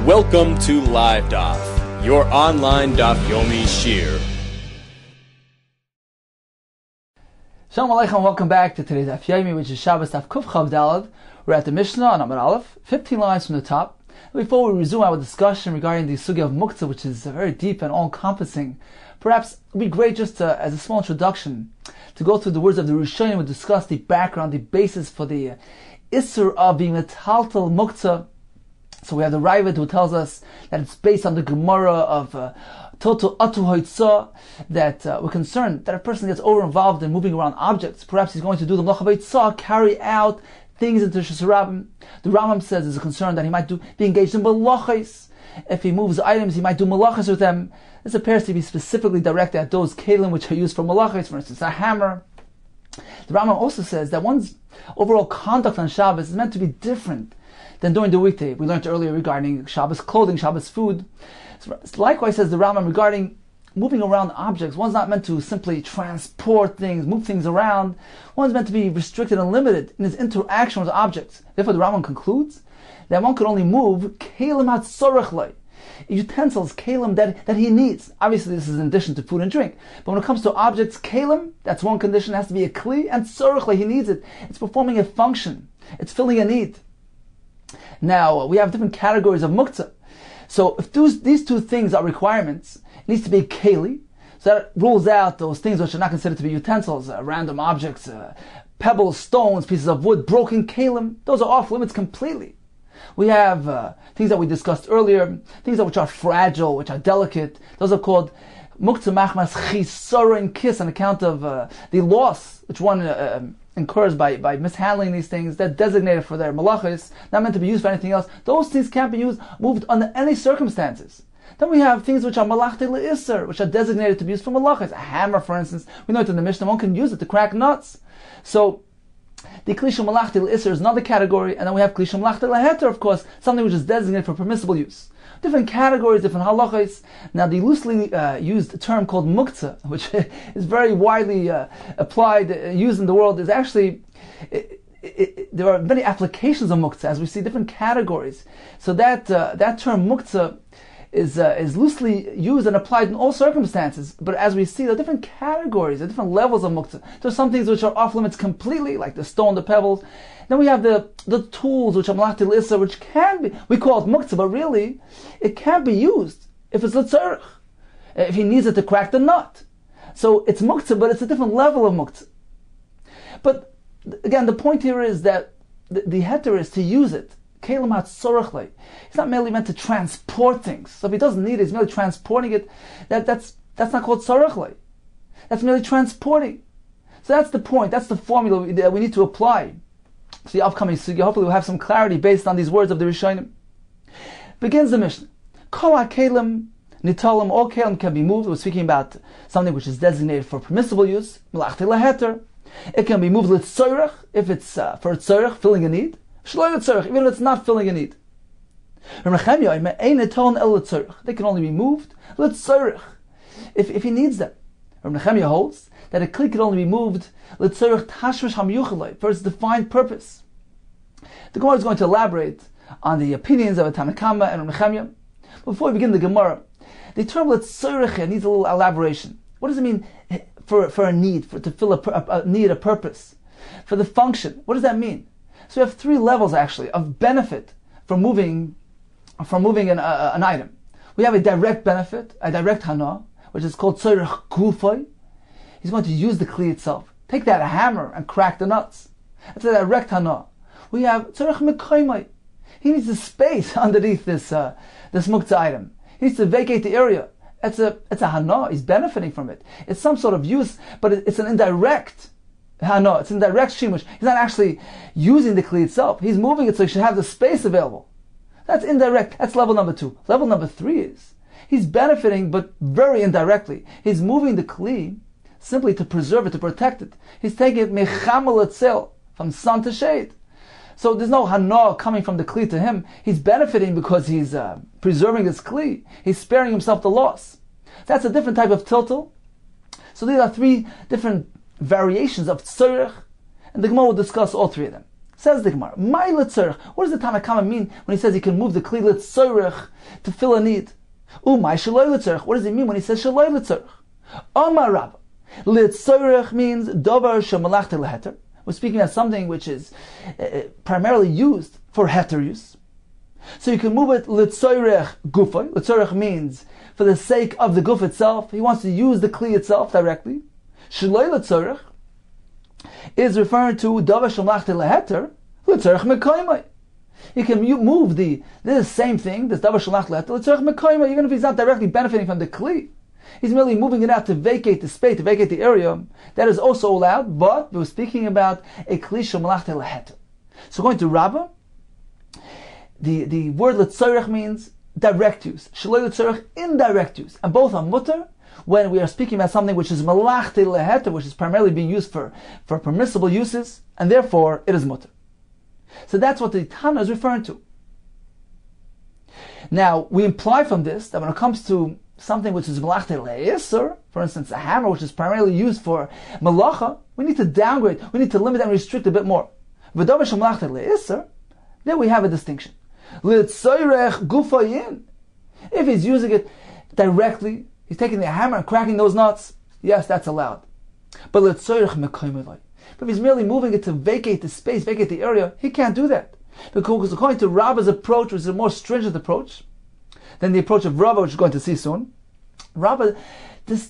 Welcome to LIVEDAF, your online Daf Yomi Shiur. Shalom Aleichem, welcome back to today's Daf Yomi, which is Shabbos Daf Kuf Chav Dalad. We're at the Mishnah on Amud Aleph, 15 lines from the top. Before we resume our discussion regarding the sugya of muktzah, which is very deep and all-encompassing, perhaps it would be great just as a small introduction to go through the words of the Rishonim. We discuss the background, the basis for the Isser of being metaltal muktzah. So we have the Ravid who tells us that it's based on the Gemara of Total Atu Hoitzah, that we're concerned that a person gets over-involved in moving around objects. Perhaps he's going to do the Melacha Hoitzah, carry out things into Shesarabim. The Rambam says there's a concern that he might be engaged in Malachos. If he moves items, he might do Malachos with them. This appears to be specifically directed at those kelim which are used for Malachos, for instance, a hammer. The Rambam also says that one's overall conduct on Shabbos is meant to be different than during the weekday. We learned earlier regarding Shabbos clothing, Shabbos food. Likewise, says the Rambam, regarding moving around objects, one's not meant to simply transport things, move things around. One's meant to be restricted and limited in his interaction with objects. Therefore, the Rambam concludes that one could only move kelim hatzorech lei, utensils, kelim that he needs. Obviously, this is in addition to food and drink. But when it comes to objects, kelim, that's one condition, it has to be a kli, and tzorech lei, he needs it. It's performing a function. It's filling a need. Now, we have different categories of muktzah. So if these two things are requirements, it needs to be keli. So that rules out those things which are not considered to be utensils, random objects, pebbles, stones, pieces of wood, broken kelim. Those are off limits completely. We have things that we discussed earlier, things which are fragile, which are delicate. Those are called muktzah machmas chisara and kiss, on account of the loss which one incurs by mishandling these things. They're designated for their malachos, not meant to be used for anything else. Those things can't be moved under any circumstances. Then we have things which are malachte le'isser, which are designated to be used for malachos. A hammer, for instance, we know it in the Mishnah, one can use it to crack nuts. So the klisha malachte le'isser is another category, and then we have klisha malachte le'heter, of course, something which is designated for permissible use. Different categories, different halachos. Now, the loosely used term called muktzah, which is very widely applied, used in the world, is actually, there are many applications of muktzah, as we see different categories. So that term muktzah is loosely used and applied in all circumstances. But as we see, there are different categories, there are different levels of muktzah. There are some things which are off limits completely, like the stone, the pebbles. Then we have the tools which are malachti l'issa, which can be, we call it muktzah, but really, it can't be used if it's l'tzarech, if he needs it to crack the nut. So it's muktzah, but it's a different level of muktzah. But again, the point here is that the heter is to use it. Kelim hatzorech lei. He's not merely meant to transport things. So if he doesn't need it, he's merely transporting it. That's not called tzorech lei. That's merely transporting. So that's the point. That's the formula that we need to apply to the upcoming sugya. Hopefully we'll have some clarity based on these words of the Rishonim. Begins the Mishnah. Kol ha-kelim nitalim, all kelim can be moved. We're speaking about something which is designated for permissible use. Malachte leheter. It can be moved l'tzorech, if it's for tzorech, filling a need. Shlo l'tzorech, even if it's not filling a need. They can only be moved l'tzorech, if he needs them. Rabbi Nechemia holds that a kli can only be moved l'tzorech tashmish hamyuchalei, for its defined purpose. The Gemara is going to elaborate on the opinions of Tanna Kama and Rabbi Nechemia. Before we begin the Gemara, the term l'tzorech needs a little elaboration. What does it mean for a need, to fill a need, a purpose, for the function? What does that mean? So we have three levels actually of benefit from moving an item. We have a direct benefit, a direct hana, which is called tzorech gufay. He's going to use the kli itself. Take that hammer and crack the nuts. That's a direct hana. We have tzorech mekaymai. He needs the space underneath this muktzah item. He needs to vacate the area. It's a hana. He's benefiting from it. It's some sort of use, but it's an indirect hana. It's an indirect shimush. He's not actually using the kli itself. He's moving it so he should have the space available. That's indirect. That's level number 2. Level number 3 is he's benefiting, but very indirectly. He's moving the kli simply to preserve it, to protect it. He's taking it mechamel etzel, from sun to shade. So there's no hana coming from the kli to him. He's benefiting because he's preserving his kli. He's sparing himself the loss. That's a different type of tiltal. So these are 3 different variations of tzorech, and the Gemara will discuss all 3 of them. Says the Gemara, my letzorech. What does the Tana Kama mean when he says he can move the kli letzorech to fill a need? My shaloi letzorech. What does he mean when he says shaloi letzorech? Amar Rabba. Letzorech means davar shemalachta leheter. We're speaking about something which is primarily used for heter use. So you can move it letzorech gufay. Letzorech means for the sake of the guf itself. He wants to use the kli itself directly. Shaloi letzorech is referring to davar shemalachta leheter. Letzorech mekoymai. You can move this same thing, this davar shemalachta leheter. Letzorech mekoymai, even if he's not directly benefiting from the kli. He's merely moving it out to vacate the space, to vacate the area. That is also allowed, but we're speaking about a kli shemalachta leheter. So going to Rabbah, the word letzorech means direct use. Shaloi letzorech, indirect use. And both are mutter when we are speaking about something which is malachta leheter, which is primarily being used for permissible uses, and therefore it is mutter. So that's what the Tana is referring to. Now, we imply from this that when it comes to something which is malachta le'isur, for instance, a hammer which is primarily used for malacha, we need to downgrade, we need to limit and restrict a bit more. V'davar shemalachta le'isur, there we have a distinction. L'tzoyrech gufayin. If he's using it directly, he's taking the hammer and cracking those nuts, yes, that's allowed. But l'tzoyrech mekoymai. But if he's merely moving it to vacate the space, vacate the area, he can't do that. Because according to Rabbah's approach, which is a more stringent approach than the approach of Rabbah, which we're going to see soon, Rabbah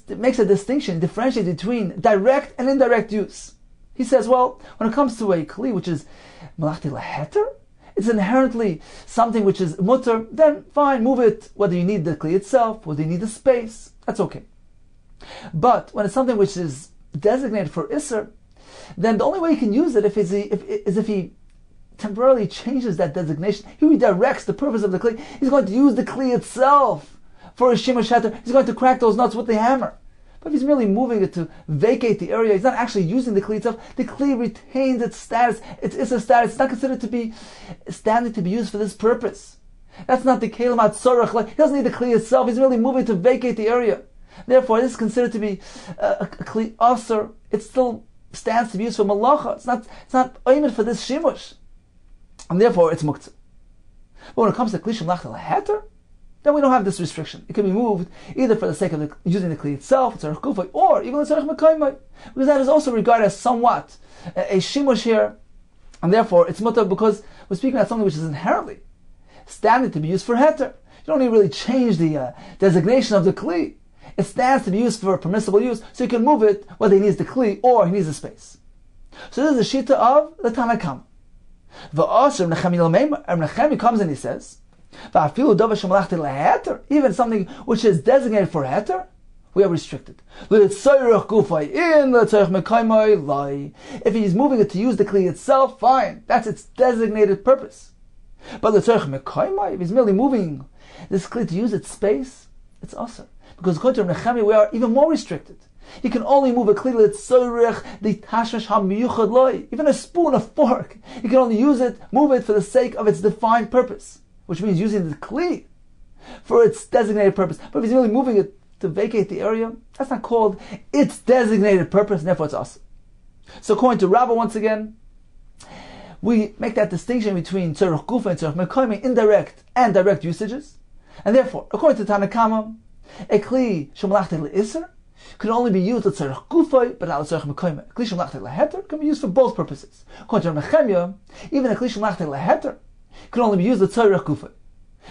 makes a distinction, differentiates between direct and indirect use. He says, well, when it comes to a kli, which is malachti leheter, it's inherently something which is mutter, then fine, move it, whether you need the kli itself, whether you need the space, that's okay. But when it's something which is designated for isser, then the only way you can use it is if he temporarily changes that designation. He redirects the purpose of the kli. He's going to use the kli itself for a shimush heter. He's going to crack those nuts with the hammer. But if he's merely moving it to vacate the area, he's not actually using the kli itself. The kli retains its status, its issa status. It's not considered to be standing to be used for this purpose. That's not the kelim atzorach. He doesn't need the kli itself. He's merely moving to vacate the area. Therefore, this is considered to be a kli aser. It still stands to be used for malacha. It's not oimed for this shimush. And therefore, it's muktzah. But when it comes to kli shemalachta leheter, then we don't have this restriction. It can be moved either for the sake of using the kli itself, tzarech gufay, or even tzarech mekoymai, because that is also regarded as somewhat a shimush here, and therefore it's mutter because we're speaking about something which is inherently standing to be used for heter. You don't even really change the designation of the kli. It stands to be used for permissible use, so you can move it whether he needs the kli or he needs the space. So this is the shita of the Tana Kama. Nechemi comes and he says, even something which is designated for heter, we are restricted. If he's moving it to use the kli itself, fine, that's its designated purpose. But if he's merely moving this kli to use its space, it's asur. Because according to Nechemi, we are even more restricted. You can only move a kli l'tzorech the tashmish hamiyuchad loy. Even a spoon, a fork, you can only move it for the sake of its defined purpose, which means using the kli for its designated purpose. But if he's merely moving it to vacate the area, that's not called its designated purpose, and therefore it's us. So according to Rabbah, once again, we make that distinction between tzorech gufa and tzorech mekoymai, indirect and direct usages. And therefore, according to Tana Kama, a kli shemalachta le'isur can only be used tzarech gufay, but not tzarech mekoymai. A kli shemalachta leheter can be used for both purposes. According to Nechemia, even a kli shemalachta leheter can only be used tzarech gufay.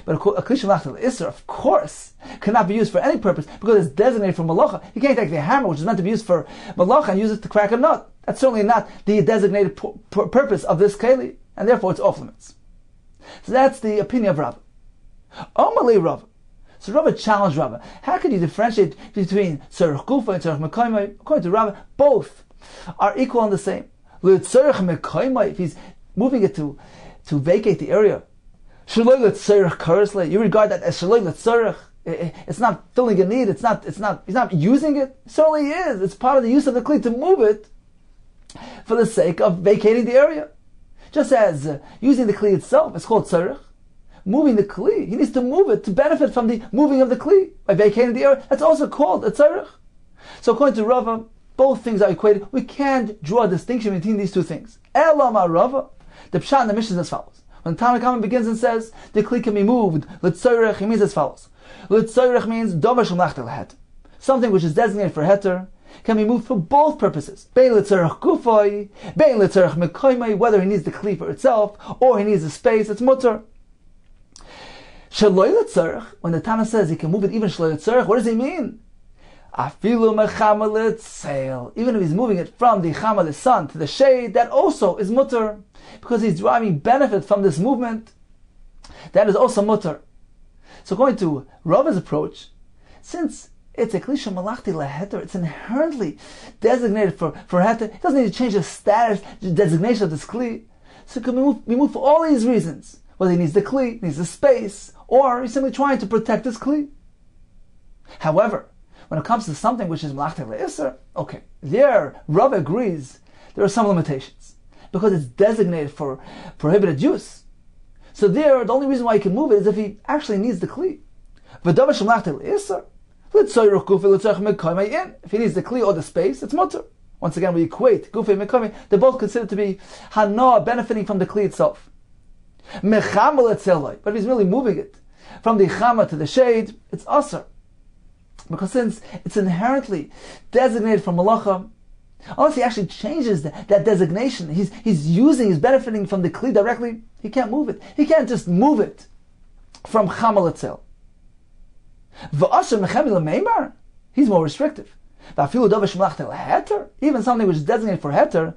But a kli shemalachta le'isur, of course, cannot be used for any purpose because it's designated for malacha. You can't take the hammer, which is meant to be used for malacha, and use it to crack a nut. That's certainly not the designated purpose of this keli, and therefore it's off limits. So that's the opinion of Rabbah. Amalei Rabbah. So Rabbah challenged Rabbah. How can you differentiate between tzarech gufa and tzarech mekoymai? According to Rabbah, both are equal and the same. Tzarech mekoymai, if he's moving it to vacate the area, shaloi l'tzarech karsle, you regard that as shaloi l'tzarech. It's not filling a need. He's not using it. It certainly is. It's part of the use of the kli to move it for the sake of vacating the area. Just as using the kli itself is called tzarech, moving the kli, he needs to move it to benefit from the moving of the kli by vacating the area. That's also called a tzarech. So according to Rava, both things are equated. We can't draw a distinction between these two things. Elama Rava, The pshat in the Mishnah is as follows. When the Tanna Kamma begins and says the kli can be moved, l'tzoyrech, it means as follows. L'tzoyrech means davar shemlachta leheter. Something which is designated for heter can be moved for both purposes. Bein l'tzorech gufay, bein l'tzorech mekoymai, whether he needs the kli for itself or he needs the space, it's mutter. Shaloi l'tzorech, when the Tana says he can move it even shaloi l'tzorech, what does he mean? Afilu mechama l'tzeil. Even if he's moving it from the chama, the sun, to the shade, that also is mutter, because he's deriving benefit from this movement. That is also mutter. So according to Rava's approach, since it's a kli shemalachti leheter, it's inherently designated for heter, it doesn't need to change the status, the designation of this kli. So it can be moved for all these reasons. Whether he needs the kli, needs the space, or he's simply trying to protect this kli. However, when it comes to something which is malachti le'isr, okay, there Rav agrees there are some limitations because it's designated for prohibited use. So there, the only reason why he can move it is if he actually needs the kli. V'davar shemalachti le'isr, if he needs the kli or the space, it's mutter. Once again, we equate gufi and mekomi. They're both considered to be hana, benefiting from the kli itself. But if he's merely moving it from the chama to the shade, it's asr. Because since it's inherently designated for malacha, unless he actually changes that designation, he's benefiting from the kli directly, he can't move it. He can't just move it from chama l'tzel. He's more restrictive. Even something which is designated for heter,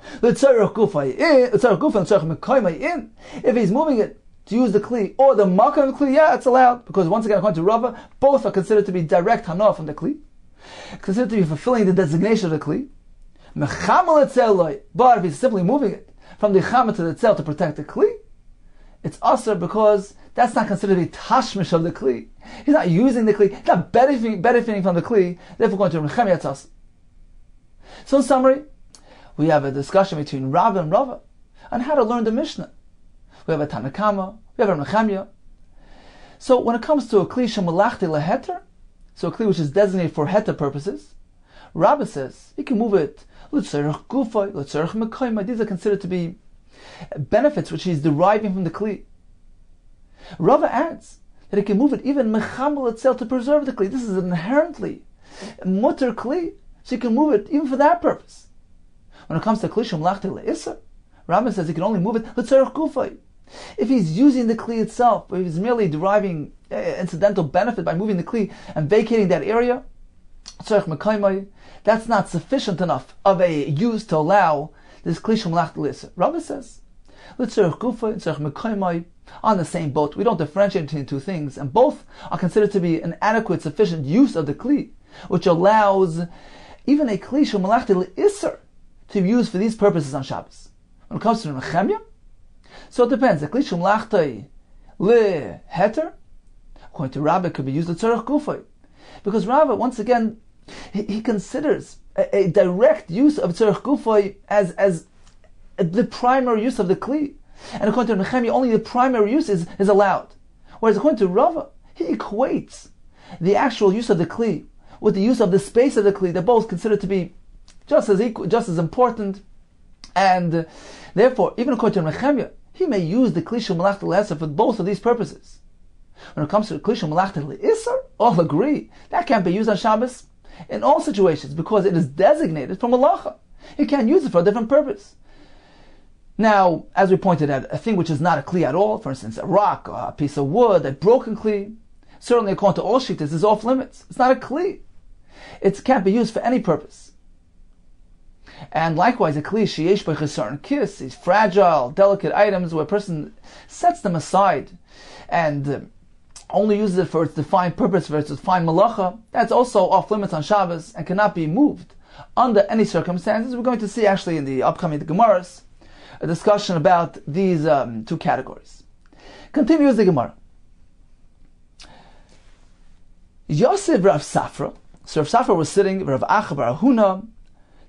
if he's moving it to use the kli or the makam of the kli, yeah, it's allowed. Because once again, according to Rava, both are considered to be direct hana from the kli, considered to be fulfilling the designation of the kli. But if he's simply moving it from the chama to the tzel to protect the kli, it's asr, because that's not considered a tashmish of the kli. He's not using the kli. He's not benefiting from the kli. Therefore, going to Nechemia, it's asr. So, in summary, we have a discussion between Rav and Rava on how to learn the Mishnah. We have a Tanna Kamma, we have a Nechemia. So, when it comes to a kli shemalachti leheter, so a kli which is designated for heter purposes, Rava says he can move it l'tzorech gufay, l'tzorech mekoymai. These are considered to be benefits which he's deriving from the kli. Rava adds that he can move it even mechamel itself to preserve the kli. This is an inherently mutter kli, so you can move it even for that purpose. When it comes to kli shemalachti le'isr, Rava says he can only move it l'tzorech gufay. If he's using the kli itself, or if he's merely deriving incidental benefit by moving the kli and vacating that area, l'tzorech mekoymai, that's not sufficient enough of a use to allow this kli shemalachti le'isr. Rava says l'tzorech gufay, l'tzorech mekoymai, on the same boat. We don't differentiate between two things, and both are considered to be an adequate, sufficient use of the kli, which allows even a kli shemalachti le'isr to be used for these purposes on Shabbos. When it comes to Nechemia, so it depends. The kli shemalachti leheter, according to Rabbi, could be used l'tzorech gufay, because Rabbi, once again, he considers a direct use of tzorech gufay as the primary use of the kli. And according to Nechemia, only the primary use is allowed. Whereas according to Rava, he equates the actual use of the kli with the use of the space of the kli. They're both considered to be just as important. And therefore, even according to Nechemia, he may use the kli shemalachti le'isr for both of these purposes. When it comes to the kli shemalachti le'isr, all agree that can't be used on Shabbos in all situations because it is designated for malacha. You can't use it for a different purpose. Now, as we pointed out, a thing which is not a kli at all, for instance, a rock, or a piece of wood, a broken kli, certainly according to all shittas, is off limits. It's not a kli. It can't be used for any purpose. And likewise, a kli sheyesh by chesaron kis, these fragile, delicate items where a person sets them aside and only uses it for its defined purpose, for its defined malacha, that's also off limits on Shabbos and cannot be moved under any circumstances. We're going to see actually in the upcoming Gemaras a discussion about these two categories. Continues the Gemara. Yosef Rav Safra. So Rav Safra was sitting, Rav Acha bar Huna,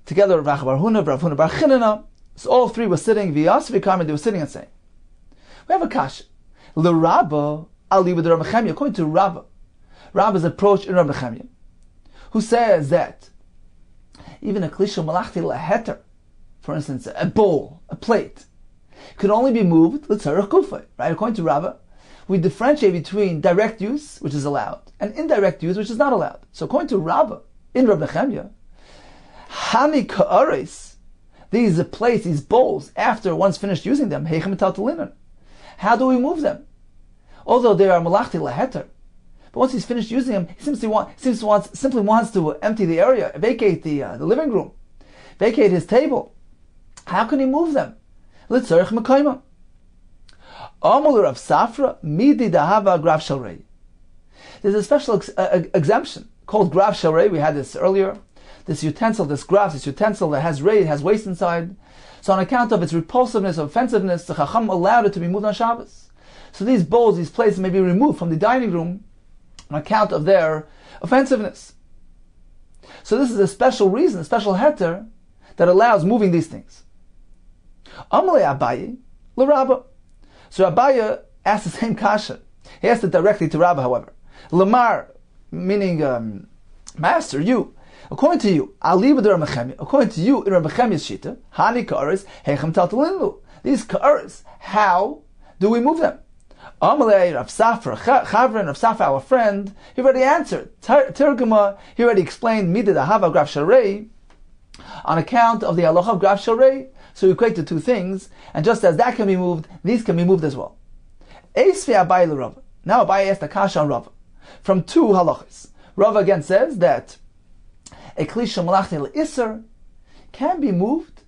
together Rav Acha bar Huna, Rav Huna bar Chinana. So all three were sitting, V'yosef Karmi, they were sitting and saying, we have a kasha. L'Rabba, Ali with Rav Nechemia, according to Rabba's approach in Rav Nechemia, who says that even a kli shemalachti leheter, for instance, a bowl, a plate, could only be moved l'tzarech gufay, right? According to Rava, we differentiate between direct use, which is allowed, and indirect use, which is not allowed. So according to Rava, in Rab Nechemia, hani ka'ares, these plates, these bowls, after one's finished using them, heichem metal. How do we move them? Although they are malachti leheter, but once he's finished using them, he simply wants to empty the area, vacate the living room, vacate his table. How can he move them? L'tzarech mekayma. Amar Rav Safra midi dahava grav shalrei. There's a special exemption called grav shalrei. We had this earlier. This utensil, this utensil that has waste inside. So on account of its repulsiveness, offensiveness, the Chacham allowed it to be moved on Shabbos. So these bowls, these plates may be removed from the dining room on account of their offensiveness. So this is a special reason, a special heter that allows moving these things. Amalei Abaye l'Rabba. So Abaye asked the same kasha. He asked it directly to Rabba, however. Lamar, meaning master, you. According to you, according to you, in Rabbi Chemia's shita, hani ka'aris heichem taltalinlu. These ka'aris, how do we move them? Amalei Rav Safra, Chavrin, Rav Safra, our friend, he already answered. Terguma, he already explained midid ahava grav sharei on account of the halacha of grav sharei. So we equate the two things, and just as that can be moved, these can be moved as well. Eisvi Abaye l'Rava. Now Abaye asked a kasha on Rava from two halachas. Rava again says that a klisha malachti l'isser can be moved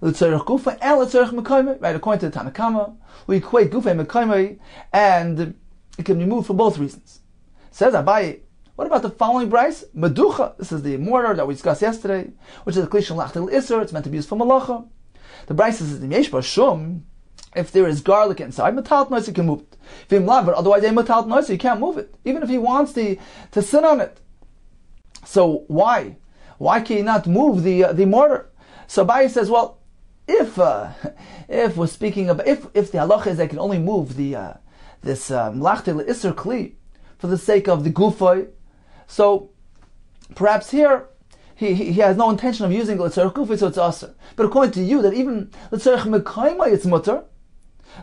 l'tzarech gufa and l'tzarech mekayme. Right, according to the Tanakama, we equate gufa and mekayme, and it can be moved for both reasons. Says Abaye, what about the following brayse? Meducha. This is the mortar that we discussed yesterday, which is a klisha malachti l'isser. It's meant to be used for malacha. The brayse says in Yesh Bashum, if there is garlic inside, metal noise, you can move it. If you love it, otherwise metal noise, you can't move it, even if he wants to sit on it. So why can you not move the mortar? So Abaye says, well, if we're speaking about if the halacha is I can only move the this mlachte le'isser kli for the sake of the gufoy, so perhaps here he has no intention of using l'tzarech gufoy, so it's aser. But according to you, that even l'tzarech mekayma it's mutter.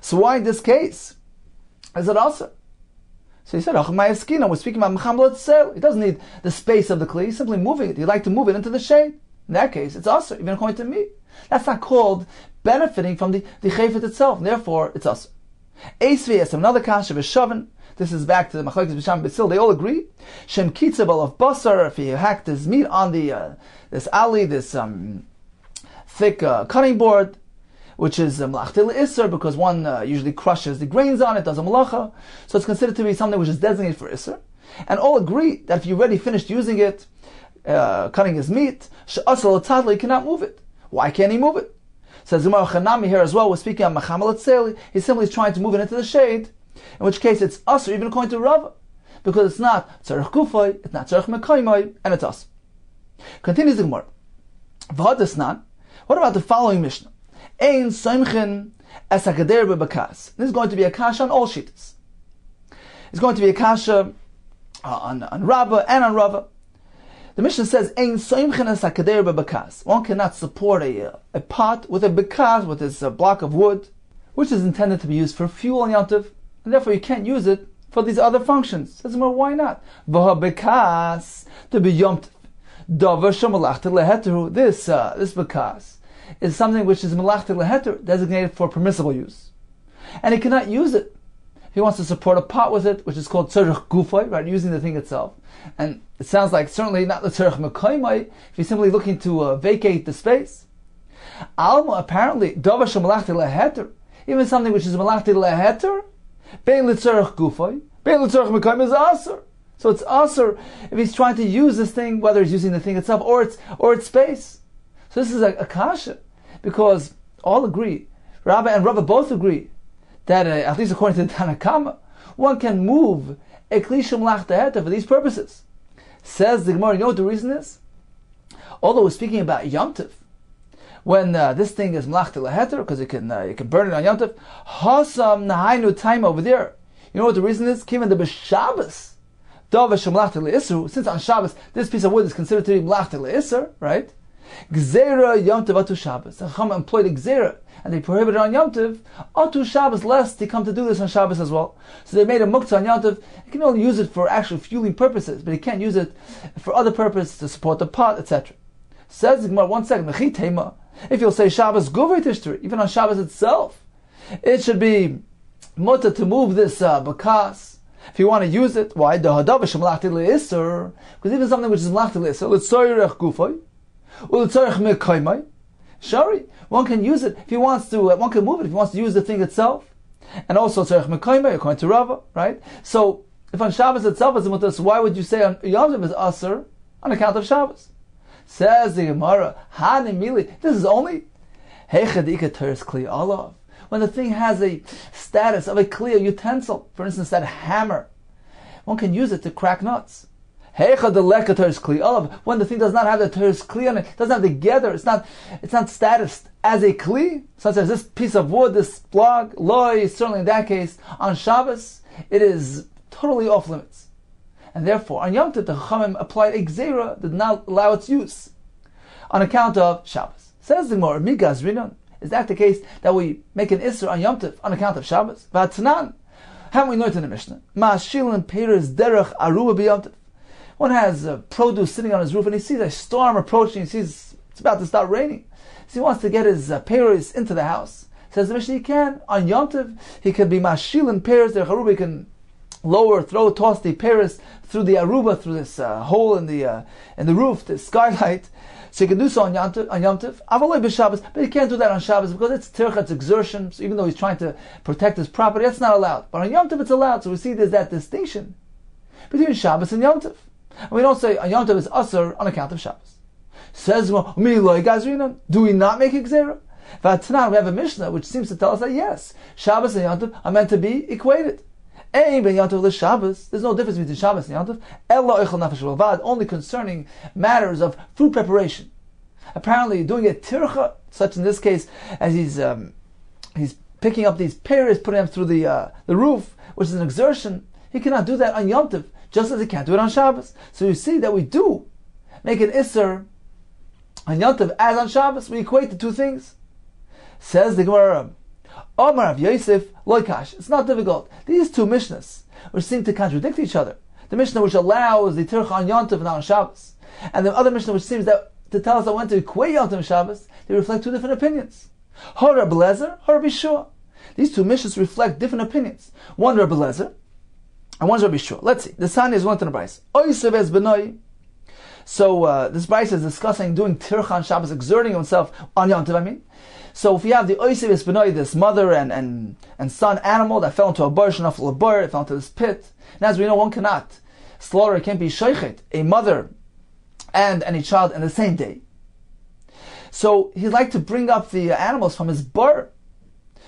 So why in this case is it aser? So he said, we're speaking about mecham l'tzel. He doesn't need the space of the kli, he's simply moving it. He'd like to move it into the shade. In that case, it's aser, even according to me. That's not called benefiting from the chayfet itself, and therefore it's aser. Eisvi, another kasha v'shaven. This is back to the machlokes b'sham b'sil. They all agree. Shem kitzabel of basar. If he hacked his meat on the this ali, this thick cutting board, which is mlachti l'isser, because one usually crushes the grains on it, does a malacha, so it's considered to be something which is designated for isser. And all agree that if you already finished using it, cutting his meat, she'asal l'tadla, he cannot move it. Why can't he move it? Says Zimar Chanami here as well. We're speaking of macham l'tzeli. He's simply trying to move it into the shade. In which case it's asr, even according to Rava, because it's not tzarech gufay, it's not tzarech mekaymoy, and it's asr. Continues the Gemara. V'hadasnan. What about the following Mishnah? Ein soimchen es hakader bebakas. This is going to be a kasha on all shittas. It's going to be a kasha on Rava and on Rava. The Mishnah says ein soimchen es hakader bebakas. One cannot support a pot with a bekas, with this block of wood, which is intended to be used for fuel on Yom Tov, and therefore you can't use it for these other functions. Says, well, why not? V'habekas to be Yom Tov. Davar shemalachta leheteru. This bekas is something which is malachta leheter, designated for permissible use, and he cannot use it. He wants to support a pot with it, which is called tzarech gufay, right? Using the thing itself, and it sounds like certainly not the tzarech mekaymai. If he's simply looking to vacate the space, alma apparently davar shemalachta leheter, even something which is malachta leheter. Bein l'tzarech gufay, bein l'tzarech mekayim is aser. So it's aser if he's trying to use this thing, whether he's using the thing itself or its space. So this is a kasha, because all agree, Rabba and Rava both agree, that at least according to the Tanakama, one can move a klisha mlachta heta for these purposes. Says the Gemara, you know what the reason is? Although we're speaking about Yom Tov, when this thing is mlachta leheter, because you can burn it on Yom Tov, hasam nahainu time over there. You know what the reason is? Given the b'Shabbos, dava shemlachta leisur, since on Shabbos this piece of wood is considered to be mlachta leisur, right? Gzeira Yom Tov Atu Shabbos. The Chacham employed a Gzeira, and they prohibited on Yom Tov Atu Shabbos, lest they come to do this on Shabbos as well. So they made a muktzah on Yom Tov. You can only use it for actual fueling purposes, but you can't use it for other purposes to support the pot, etc. Says the Gemara, 1 second, if you'll say Shabbos Guvay Tishtari, even on Shabbos itself, it should be mutter to move this bakas. If you want to use it, why? Because even something which is mlachti le'isr, l'tzoyrech gufay, u'l'tzoyrech me'kaymay, shari, one can use it if he wants to. One can move it if he wants to use the thing itself, and also tzorech me'kaymay according to Rava, right? So if on Shabbos itself is mutter, so why would you say on Yom Tov is aser on account of Shabbos? Says the Gemara, Hanimili. This is only heichadika teres kli alav. When the thing has a status of a clear utensil, for instance, that hammer, one can use it to crack nuts. When the thing does not have the teres kli on it, doesn't have the gather, it's not status as a kli, such as this piece of wood, this log, loy, certainly in that case, on Shabbos, it is totally off limits. And therefore, on Yom Tov, the Chachamim applied a gzeira, did not allow its use, on account of Shabbos. Says the Gemara, Migaz Rinon. Is that the case that we make an Isser on Yom Tov on account of Shabbos? V'atanan. Haven't we learned in the Mishnah? Ma'ashilin peiros derech aruba b'Yom Tov. One has produce sitting on his roof and he sees a storm approaching. He sees it's about to start raining. So he wants to get his peiros into the house. Says the Mishnah, he can. On Yom Tov, he can be ma'ashilin peiros derech aruba. He can toss the peiros through the aruba, through this hole in the roof, the skylight. So you can do so on Yom Tov, but he can't do that on Shabbos because it's tircha, it's exertion. So even though he's trying to protect his property, that's not allowed. But on Yom Tov, it's allowed. So we see there's that distinction between Shabbos and Yom Tov. And we don't say on Yom Tov is asur on account of Shabbos. Says, do we not make a gzera? V'atanan, we have a Mishnah which seems to tell us that yes, Shabbos and Yom Tov are meant to be equated. There's no difference between Shabbos and Yom Tov, only concerning matters of food preparation. Apparently, doing a tircha, such in this case, as he's picking up these pears, putting them through the roof, which is an exertion, he cannot do that on Yom Tov, just as he can't do it on Shabbos. So you see that we do make an Isser on Yom Tov as on Shabbos. We equate the two things. Says the Gemara, Omar of Yosef, Loikash. It's not difficult. These two Mishnahs, which seem to contradict each other. The Mishnah which allows the Tircha on Yom Tov and not on Shabbos. And the other Mishnah which seems that to tell us that when to equate Yom Tov and Shabbos, they reflect two different opinions. Hor Rabbi Lezer, Hor Rabbi Shua. These two Mishnahs reflect different opinions. One Rabbi Lezer, and one's Rabbi Shua. Let's see. The Sani is one to the Bryce. Oisev es benoi. So this Bryce is discussing doing Tircha on Shabbos, exerting himself on Yom Tov, So if we have the Oisev es benoi, this mother and son animal that fell into a bar, it fell into this pit. And as we know, one cannot slaughter, it can't be shoichet, a mother and any child in the same day. So he'd like to bring up the animals from his bar.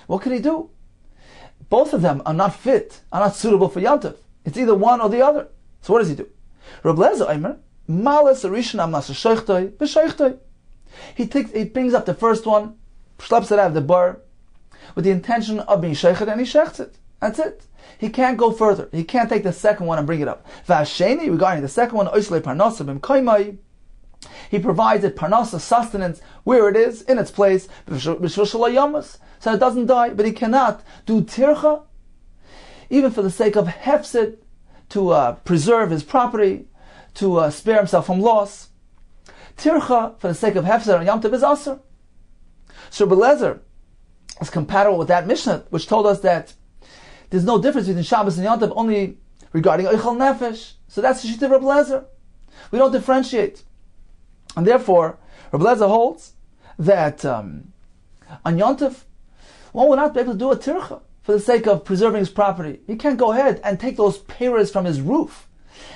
What can he do? Both of them are not fit, are not suitable for Yom Tov. It's either one or the other. So what does he do? Reb Lezer Omer, Malas Rishon Amnas Shoichtoi B'Shoichtoi. He brings up the first one, schleps it out of the bar, with the intention of being sheichet, and he shechts it. That's it. He can't go further. He can't take the second one and bring it up. Vasheni, regarding the second one, Oislei Parnasa B'Mkoimai, he provides it parnasa, sustenance, where it is, in its place, so it doesn't die. But he cannot do tircha, even for the sake of hefsid, to preserve his property, to spare himself from loss. Tircha, for the sake of hefsid on Yom Tov, is aser. So Rabbi Lezer is compatible with that Mishnah, which told us that there's no difference between Shabbos and Yom Tov, only regarding Eichel Nefesh. So that's the Shita of Rabbi Lezer. We don't differentiate. And therefore, Rabbi Lezer holds that on Yom Tov, one will not be able to do a tircha for the sake of preserving his property. He can't go ahead and take those peiros from his roof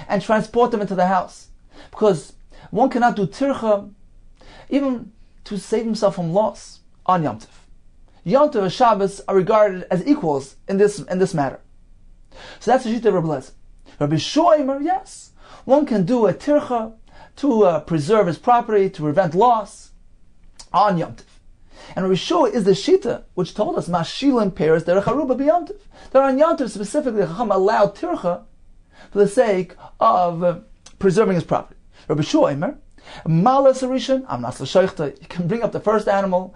and transport them into the house. Because one cannot do tircha even to save himself from loss on Yom Tov. Yom Tov and Shabbos are regarded as equals in this matter. So that's the Shita of Rabbi Lezer. Rabbi Shoimer, yes, one can do a tircha to preserve his property, to prevent loss on Yom Tov. And Rabbi Shua is the Shita which told us Mashilim Peres Derech Haruba B'Yom Tov. That on Yom Tov specifically, the Chacham allowed tircha for the sake of preserving his property. Rabbi Shua Eimer, Malas Rishon, Amnas L'Sheichta. He can bring up the first animal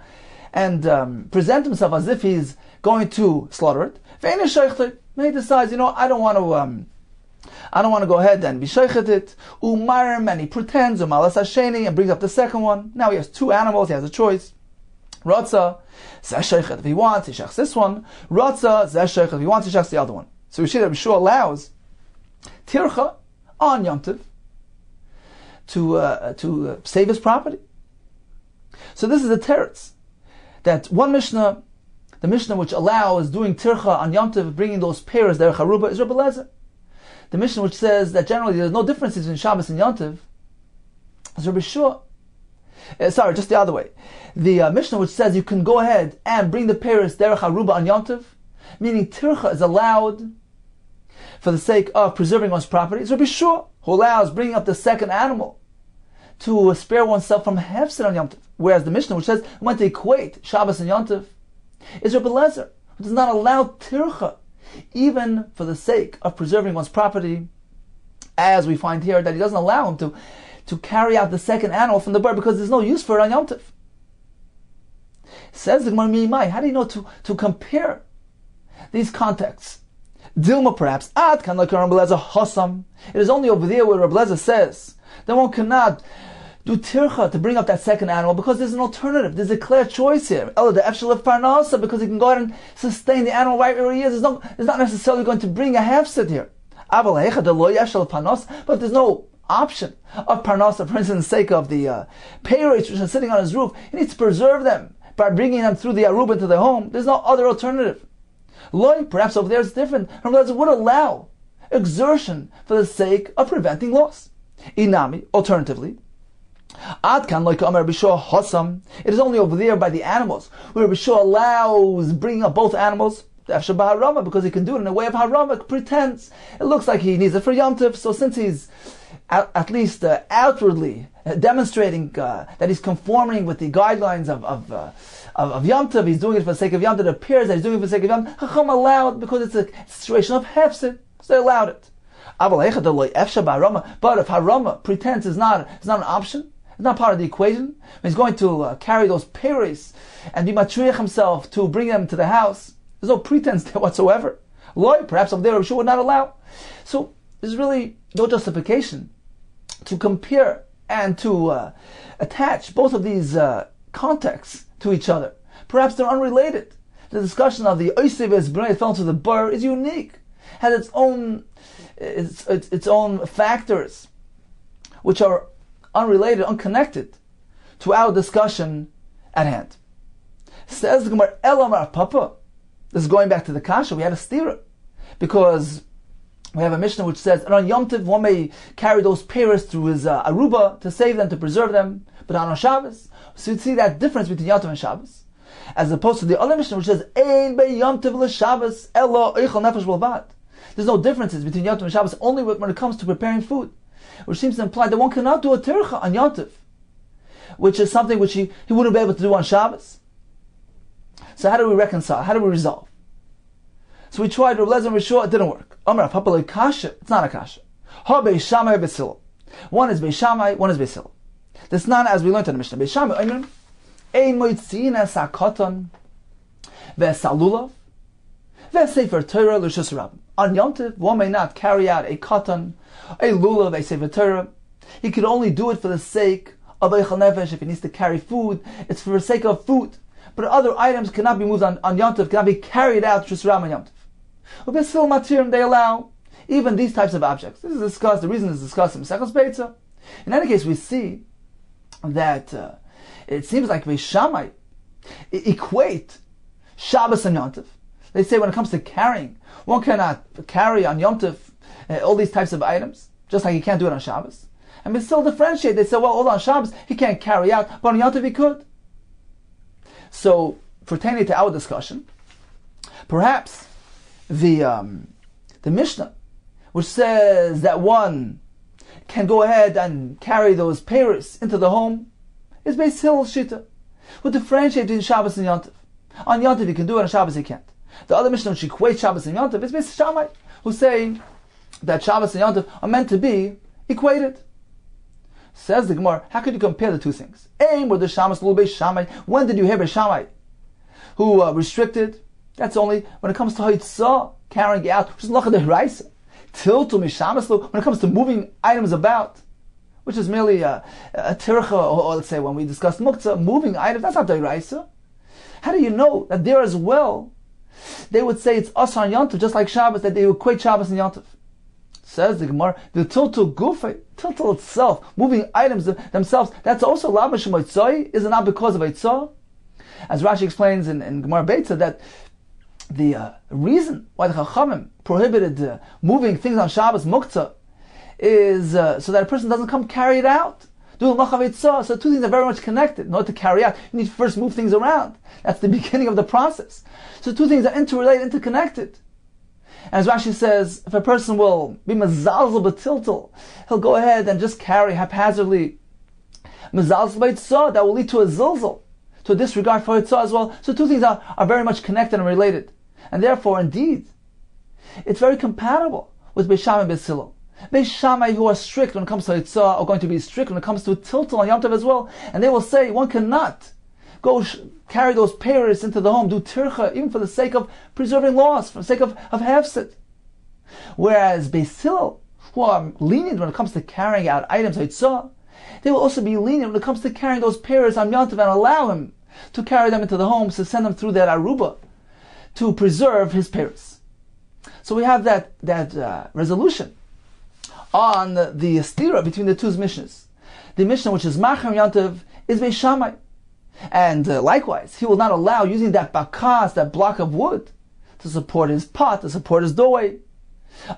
and present himself as if he's going to slaughter it. Ve'ein Sheichta. He decides, I don't want to go ahead and be sheichet it. Umarm, and he pretends, Umalas Hasheni, and brings up the second one. Now he has two animals, he has a choice. Ratza, Zeh sheichet if he wants, he shechs this one. Ratza, Zeh sheichet if he wants, he shechs the other one. So we see that Yeshua allows tircha on Yom Tov to save his property. So this is a teretz that one Mishnah, the Mishnah which allows doing tircha on Yom Tov, bringing those pairs derech haruba, is Rebbe Lezer. The Mishnah which says that generally there's no difference between Shabbos and Yom Tov is Rebbe Shua. Sorry, just the other way. The Mishnah which says you can go ahead and bring the pairs derech haruba on Yom Tov, meaning tircha is allowed for the sake of preserving one's property, is Rebbe Shua, who allows bringing up the second animal to spare oneself from hefsed on Yom Tov. Whereas the Mishnah which says we want to equate Shabbos and Yom Tov is Rebbe Lezer, who does not allow tircha even for the sake of preserving one's property, as we find here that he doesn't allow him to carry out the second animal from the bird because there's no use for it on Yom Tov. Says the Gemara, how do you know to compare these contexts? Dilma perhaps, Ad kan like Rebbe Lezer Hossam. It is only over there where Rebbe Lezer says that one cannot do tircha to bring up that second animal because there's an alternative. There's a clear choice here. LIVEDAF parnasa, because he can go ahead and sustain the animal right where he is. It's not necessarily going to bring a half-set here. But if there's no option of parnasa, for instance, for the sake of the payrates which are sitting on his roof, he needs to preserve them by bringing them through the aruba into the home. There's no other alternative. Perhaps over there it's different. It would allow exertion for the sake of preventing loss. Inami, alternatively, Adkan like Amar Bishua Hossam. It is only over there by the animals where Bishua allows bringing up both animals because he can do it in a way of harama, pretends. It looks like he needs it for Yom Tov, so since he's at least outwardly demonstrating that he's conforming with the guidelines of Yom Tov, he's doing it for the sake of Yom Tov, it appears that he's doing it for the sake of Yom Tov, Chacham allowed because it's a situation of hefsid, so they allowed it. But if harama, pretense is not an option, it's not part of the equation, he's going to carry those peres and be matriach himself to bring them to the house, there's no pretense there whatsoever. Perhaps over there Yeshua would not allow. So there's really no justification to compare and to attach both of these contexts to each other. Perhaps they're unrelated. The discussion of the Oisev as B'nai fell into the Bur is unique, has its own factors which are unrelated, unconnected to our discussion at hand. Says the Gemara, Elamar Papa. This is going back to the Kasha. We had a stira because we have a Mishnah which says, and on Yom Tov one may carry those pairs through his aruba to save them, to preserve them, but on Shabbos. So you see that difference between Yom Tov and Shabbos, as opposed to the other Mishnah which says, Ein be Yom Tov l'Shabbos elo eichel nefesh b'lvad. There's no differences between Yom Tov and Shabbos, only when it comes to preparing food, which seems to imply that one cannot do a tircha on Yom Tov, which is something which he wouldn't be able to do on Shabbos. So how do we reconcile? How do we resolve? So we tried Rebbe Lezer and Rishua, it didn't work. Amar Papa Kasha, it's not a kasha. Ha Beis Shammai Beis Hillel. One is Beis Shammai, one is Beis Hillel. This is not as we learned in the Mishnah. Beis Shammai, Ein moitzin es hakoton ve'salulav ve'sefer Torah l'shus rabbim. On Yom Tov, one may not carry out a katan, a lulav, a sefer Torah. He could only do it for the sake of eichel nefesh. If he needs to carry food, it's for the sake of food. But other items cannot be moved on Yom Tov, cannot be carried out Shus Ram on Yom Tov. Ubesil Matirim, they allow even these types of objects. This is discussed, the reason is discussed in Mesechus Beitza. In any case, we see that it seems like Beis Shammai equate Shabbos and Yom Tov. They say when it comes to carrying, one cannot carry on Yom Tov all these types of items, just like he can't do it on Shabbos. And they still differentiate. They say, well, all on Shabbos he can't carry out, but on Yom Tov he could. So, pertaining to our discussion, perhaps the Mishnah, which says that one can go ahead and carry those peiros into the home, is Beis Hillel Shita, who differentiate between Shabbos and Yom Tov. On Yom Tov he can do it, on Shabbos he can't. The other Mishnah which equates Shabbos and Yom Tov is Beis Shammai, who say that Shabbos and Yom Tov are meant to be equated. Says the Gemara, how could you compare the two things? Aim with the Shamas Lul Beis Shammai. When did you hear Beis Shammai who restricted? That's only when it comes to Haitzah, carrying out, which is Lacha de Hiraisa. Tiltul Mishamas Lul, when it comes to moving items about, which is merely a tircha, or let's say when we discussed Muktzah, moving items, that's not the Hiraisa. How do you know that there as well, they would say it's Asar and Yontif, just like Shabbos, that they would equate Shabbos and Yontif? Says the Gemara, the tiltul gufa, tiltul itself, moving items themselves, that's also lav mishum haitzah, is it not because of haitzah? As Rashi explains in Gemara Beitza, that the reason why the Chachamim prohibited moving things on Shabbos Muktzah is so that a person doesn't come carry it out. Do the machav haitzah. So two things are very much connected. In order to carry out, you need to first move things around. That's the beginning of the process. So two things are interrelated, interconnected. And as Rashi says, if a person will be mezalzel b'tiltul, he'll go ahead and just carry haphazardly mezalzel b'yitzah, that will lead to a zilzal, to a disregard for yitzah as well. So two things are very much connected and related. And therefore, indeed, it's very compatible with Beis Shammai and Beis Hillel. Beis Shammai, who are strict when it comes to yitzah, are going to be strict when it comes to tiltul and Yom Tov as well. And they will say, one cannot go carry those payers into the home, do tircha, even for the sake of preserving laws, for the sake of hefset. Whereas Beis Hillel, who are lenient when it comes to carrying out items haitzah, they will also be lenient when it comes to carrying those payers on Yom Tov and allow him to carry them into the homes, to send them through that aruba, to preserve his payers. So we have that resolution on the stira between the two mishnahs. The mishnah which is Machar Yom Tov is Beis Shammai. And likewise, he will not allow using that bakas, that block of wood, to support his pot, to support his doorway.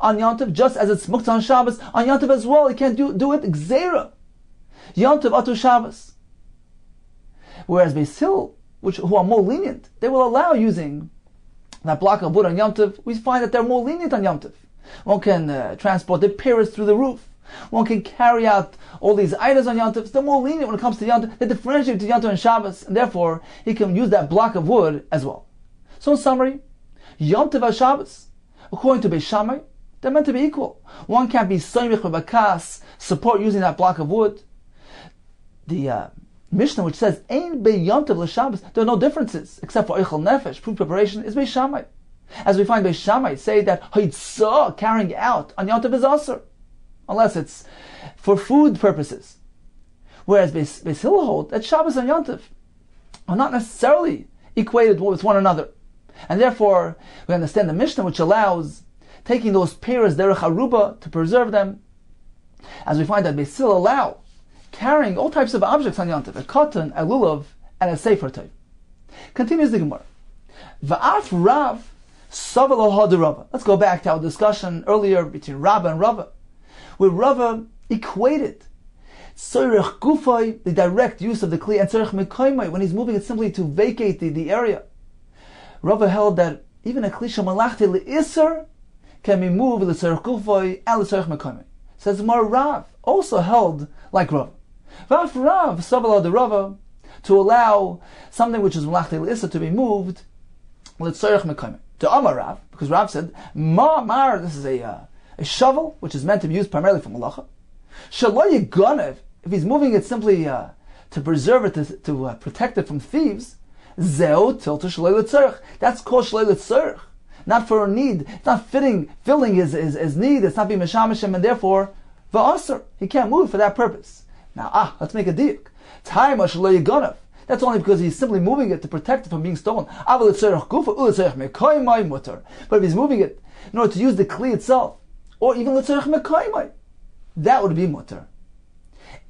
On Yom Tov, just as it's Muktzah on Shabbos, on Yom Tov as well, he can't do it Gzeira. Yom Tov Atu Shabbos. Whereas Beis Hillel, who are more lenient, they will allow using that block of wood on Yom Tov. We find that they're more lenient on Yom Tov. One can transport the pyrrhus through the roof. One can carry out all these items on Yom Tov. They're more lenient when it comes to Yom Tov. They differentiate between Yom Tov and Shabbos, and therefore he can use that block of wood as well. So in summary, Yom Tov and Shabbos, according to Beis Shammai, they're meant to be equal. One can't be soymich b'bakas, support using that block of wood. The Mishnah which says Ein be Yom Tov l'Shabbos, there are no differences except for Eichel Nefesh, food preparation, is Beis Shammai. As we find Beis Shammai say that Haitzah, carrying out on Yom Tov, is Asur, unless it's for food purposes. Whereas Beis Hillel hold that Shabbos and Yom Tov are not necessarily equated with one another. And therefore, we understand the Mishnah which allows taking those peiros derech aruba to preserve them. As we find that Beis Hillel allow carrying all types of objects on Yom Tov, a cotton, a lulav, and a sefer type. Continues the Gemara. Va'af Rav Savel Ohad Rava. Let's go back to our discussion earlier between Rabba and Rava, where Rava equated Tzorech Gufay, the direct use of the Kli, and Tzorech Mekoymai, when he's moving it simply to vacate the area. Rava held that even a Kli Shemalachti L'Isser can be moved L'Tzorech Gufay and L'Tzorech Mekoymai. Says more Rav, also held like Rava. V'af Rav Savel Ohad Rava, to allow something which is Malachti L'Isser to be moved L'Tzorech Mekoymai. To Amar Rav, because Rav said, Mar, this is a shovel, which is meant to be used primarily for malacha. Shaloy Yiganev, if he's moving it simply to preserve it, to protect it from thieves, Zeo Tilta Shaloy L'Tzorech. That's called Shaloy L'Tzorech. Not for a need. It's not filling his need. It's not being Meshamishim, and therefore, V'asr. He can't move for that purpose. Now, let's make a diuk. Time Shaloy Yiganev. That's only because he's simply moving it to protect it from being stolen. But if he's moving it in order to use the kli itself, or even l'tzorech mekoymai, that would be mutter.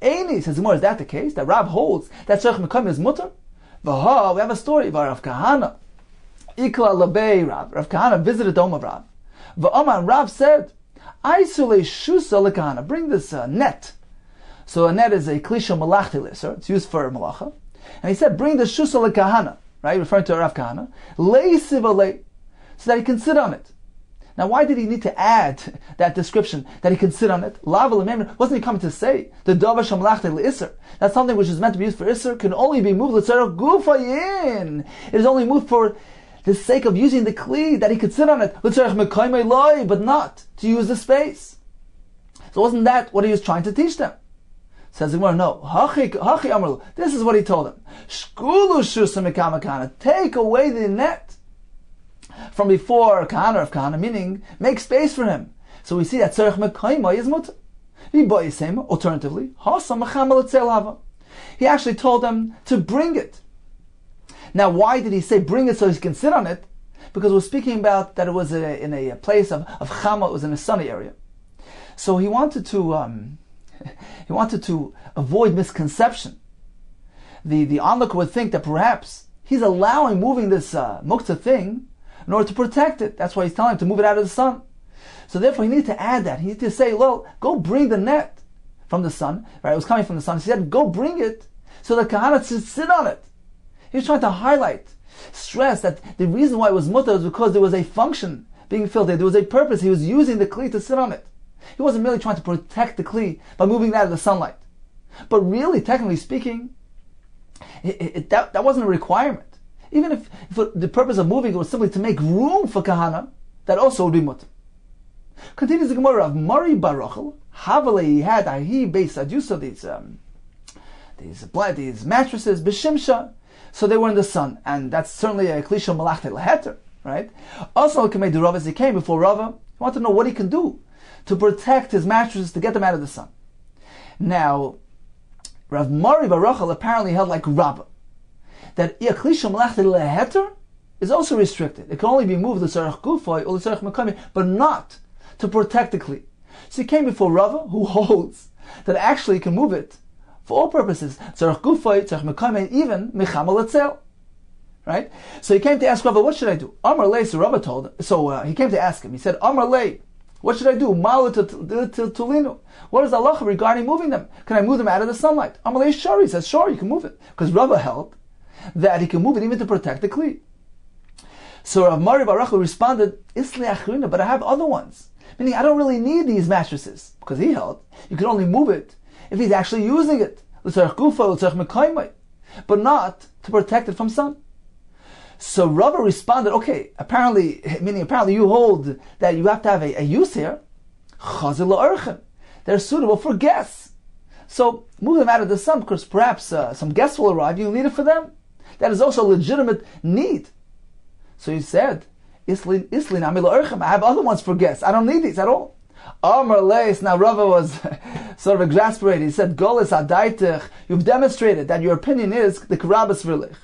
Eini, says more, is that the case? That Rav holds that tzorech mekoymai is mutter? We have a story about Rav Kahana. Ikla labei Rav. Rav Kahana visited the home of Rav. V'aman, Rav said, Aisule shusa lekahana. Bring this net. So a net is a klisha malachti lisser. It's used for malacha. And he said, bring the shusa lekahana, right, referring to Rav Kahana, leisivalei, so that he can sit on it. Now, why did he need to add that description, that he can sit on it? Wasn't he coming to say, the davar shamlachte le'isser, that something which is meant to be used for isser can only be moved l'tzarech gufayin. It is only moved for the sake of using the kli, that he could sit on it, l'tzarech mekoymai loy, but not to use the space. So wasn't that what he was trying to teach them? Says the Gemara, no. Hachi Amru. This is what he told him. Shkulu shusam mekamakana. Take away the net from before kahana of kahana, meaning make space for him. So we see that tzarech mekayma is mutter. Alternatively, he actually told them to bring it. Now, why did he say bring it so he can sit on it? Because we're speaking about that it was in a place of chama, it was in a sunny area. So he wanted to avoid misconception. The onlooker would think that perhaps he's allowing moving this muktzah thing in order to protect it. That's why he's telling him to move it out of the sun. So therefore he needed to add that. He needed to say, well, go bring the net from the sun. Right? It was coming from the sun. He said, go bring it so the kahana should sit on it. He was trying to highlight, stress that the reason why it was mutter was because there was a function being filled there. There was a purpose. He was using the kli to sit on it. He wasn't merely trying to protect the kli by moving it out of the sunlight. But really, technically speaking, that wasn't a requirement. Even if the purpose of moving it was simply to make room for kahana, that also would be mutter. Continues the Gemara of Mari Baruchel. Havale he had he based adusa these mattresses b'shimsha, so they were in the sun, and that's certainly a klisha malachte leheter, right? Also, Kamei de Rava, as he came before Rava, he wanted to know what he can do to protect his mattresses to get them out of the sun. Now, Rav Mari Baruchel apparently held like Rava, that a klisha malachte leheter is also restricted. It can only be moved l'tzarech gufay or l'tzarech mekami, but not to protect the kli. So he came before Rava, who holds that actually he can move it for all purposes. Tzarech gufay, tzarech mekame, even mechama letzel. Right? So he came to ask Rava, what should I do? Amar lei, so Rava told him. So he came to ask him. He said, Amar lei, what should I do? Malu tulinu. What is the halacha regarding moving them? Can I move them out of the sunlight? Amar lei shari. He says, sure, you can move it. Because Rava held that he can move it even to protect the kli. So Rav Mari Baruchel responded, Isli achrina, but I have other ones. Meaning, I don't really need these mattresses, because he held you can only move it if he's actually using it, but not to protect it from sun. So Rava responded, okay, apparently you hold that you have to have a use here. They're suitable for guests. So move them out of the sun, because perhaps some guests will arrive, you'll need it for them. That is also a legitimate need. So he said, I have other ones for guests. I don't need these at all. Amar leis. Now Rava was sort of exasperated. He said, Golis adaitich. You've demonstrated that your opinion is the karabas virlich.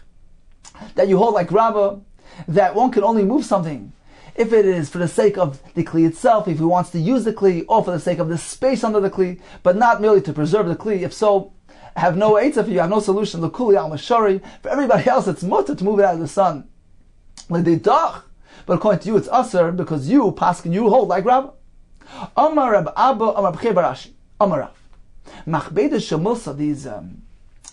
That you hold like Rava, that one can only move something if it is for the sake of the kli itself, if he wants to use the kli, or for the sake of the space under the kli, but not merely to preserve the kli. If so, have no eitzah for you, have no solution. L'kuli al mashari. For everybody else, it's mutter to move it out of the sun. L'didach. But according to you, it's usher because you, Paskin, you hold like Rava. Amar Rab Abba, Amar B'chei Barashi, Amar Rav. Machbeda Shemulsa, these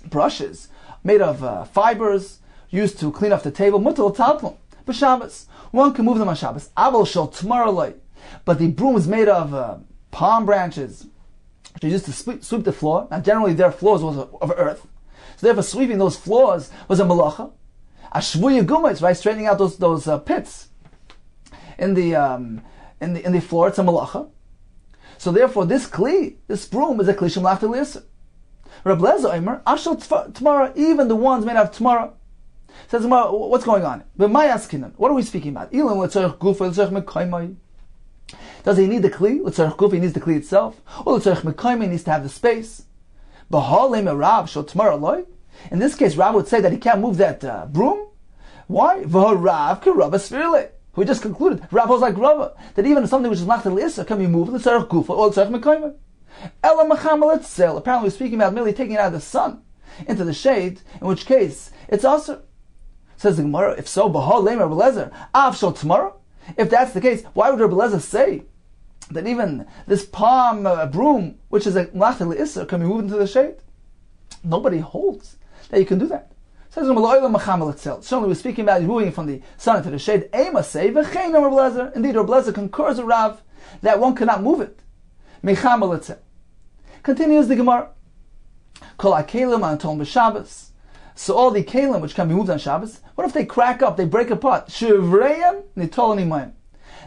brushes made of fibers used to clean off the table, mutal taltlum, but Shabbos. One can move them on Shabbos. Aval shel tmaraloi. But the broom is made of palm branches, which are used to sweep the floor. Now generally their floors was of earth. So therefore sweeping those floors was a malacha. Ashvuya gumas, right, straightening out those pits in the floor, it's a malacha. So therefore, this kli, this broom, is a kli shemlach l'isur. Reb Lezer Omer, ashal tmara, even the ones made of tmara. Says, what's going on? What are we speaking about? Does he need the kli? L'tzarech gufa, he needs the kli itself. Or l'tzarech mekayim, he needs to have the space. In this case, Rav would say that he can't move that broom. Why? We just concluded, Rav was like Rava, that even something which is not l'isur can be moved, l'tzarech gufa, or l'tzarech mekayim. Ela mechama letzel. Apparently we're speaking about merely taking it out of the sun into the shade, in which case it's also. Says the Gemara, if so, Bahal Lema Reb Lezer, Av Shal Tmara. If that's the case, why would Reb Lezer say that even this palm broom, which is a Mlachta L'Isser, can be moved into the shade? Nobody holds that you can do that. Says the Gemara, certainly we're speaking about moving from the sun into the shade. Ema say, V'chein Reb Lezer. Indeed, Reb Lezer concurs with Rav that one cannot move it. Mechama L'Tzel. Continues the Gemara. Kol HaKelim Anton B'Shabbos. So all the kelim which can be moved on Shabbos, what if they crack up, they break apart? Shivrayim nitol nimayim.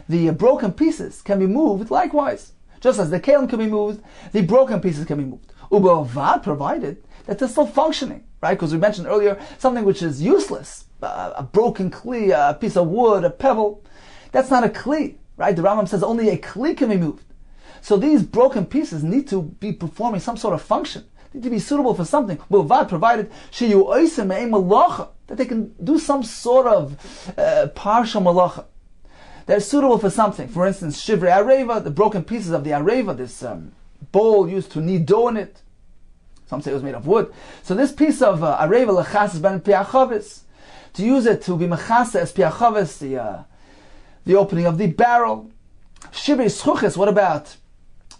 The broken pieces can be moved likewise. Just as the kelim can be moved, the broken pieces can be moved. Ubavad, provided that they're still functioning, right? Because we mentioned earlier something which is useless, a broken kli, a piece of wood, a pebble. That's not a kli, right? The Rambam says only a kli can be moved. So these broken pieces need to be performing some sort of function, need to be suitable for something. Ubavad, provided that they can do some sort of partial malacha. They're suitable for something. For instance, shivrei areva, the broken pieces of the areva, this bowl used to knead dough in it. Some say it was made of wood. So this piece of areva lechas ben piachavis, to use it to be mechasa as piachavis, the opening of the barrel. Shivrei schuches, what about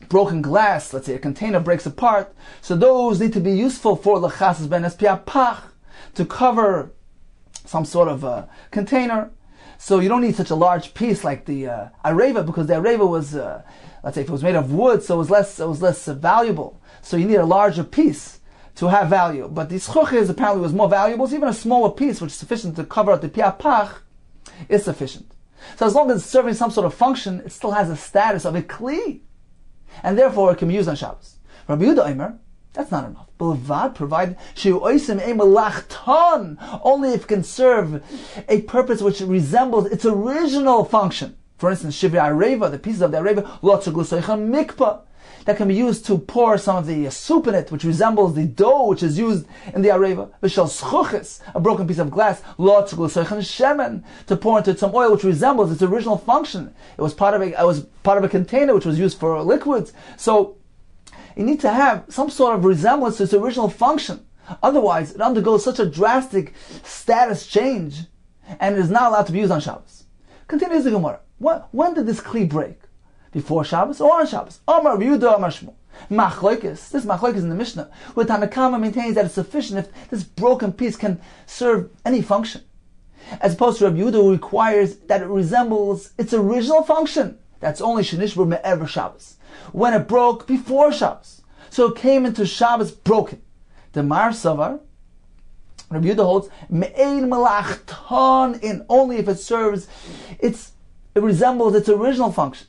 broken glass? Let's say a container breaks apart. So those need to be useful for lechas ben es piapach, to cover some sort of container. So you don't need such a large piece like the areva, because the areva was, let's say, if it was made of wood, so it was less valuable. So you need a larger piece to have value. But the schuches apparently was more valuable. So even a smaller piece, which is sufficient to cover up the piapach, is sufficient. So as long as it's serving some sort of function, it still has a status of a kli, and therefore it can be used on Shabbos. Rabbi Yehuda Omer, that's not enough. Bilvad, provided only if it can serve a purpose which resembles its original function. For instance, shivrei areva, the pieces of the areva, mikpa, that can be used to pour some of the soup in it, which resembles the dough which is used in the areva. V'shel schuches, a broken piece of glass, shemen, to pour into it some oil which resembles its original function. It was part of a container which was used for liquids. So you need to have some sort of resemblance to its original function. Otherwise, it undergoes such a drastic status change, and it is not allowed to be used on Shabbos. Continues the Gemara. When did this kli break? Before Shabbos or on Shabbos? Amar Yehuda, Amar Shmuel. Machlokes. This machlokes in the Mishnah, where Tanakama maintains that it's sufficient if this broken piece can serve any function, as opposed to Rabbi Yehuda, who requires that it resembles its original function. That's only shenishbur me'ever Shabbos, when it broke before Shabbos. So it came into Shabbos broken. The Mar Savar, Rabbi Yehuda holds, me'ein malachton in, only if it serves, it resembles its original function.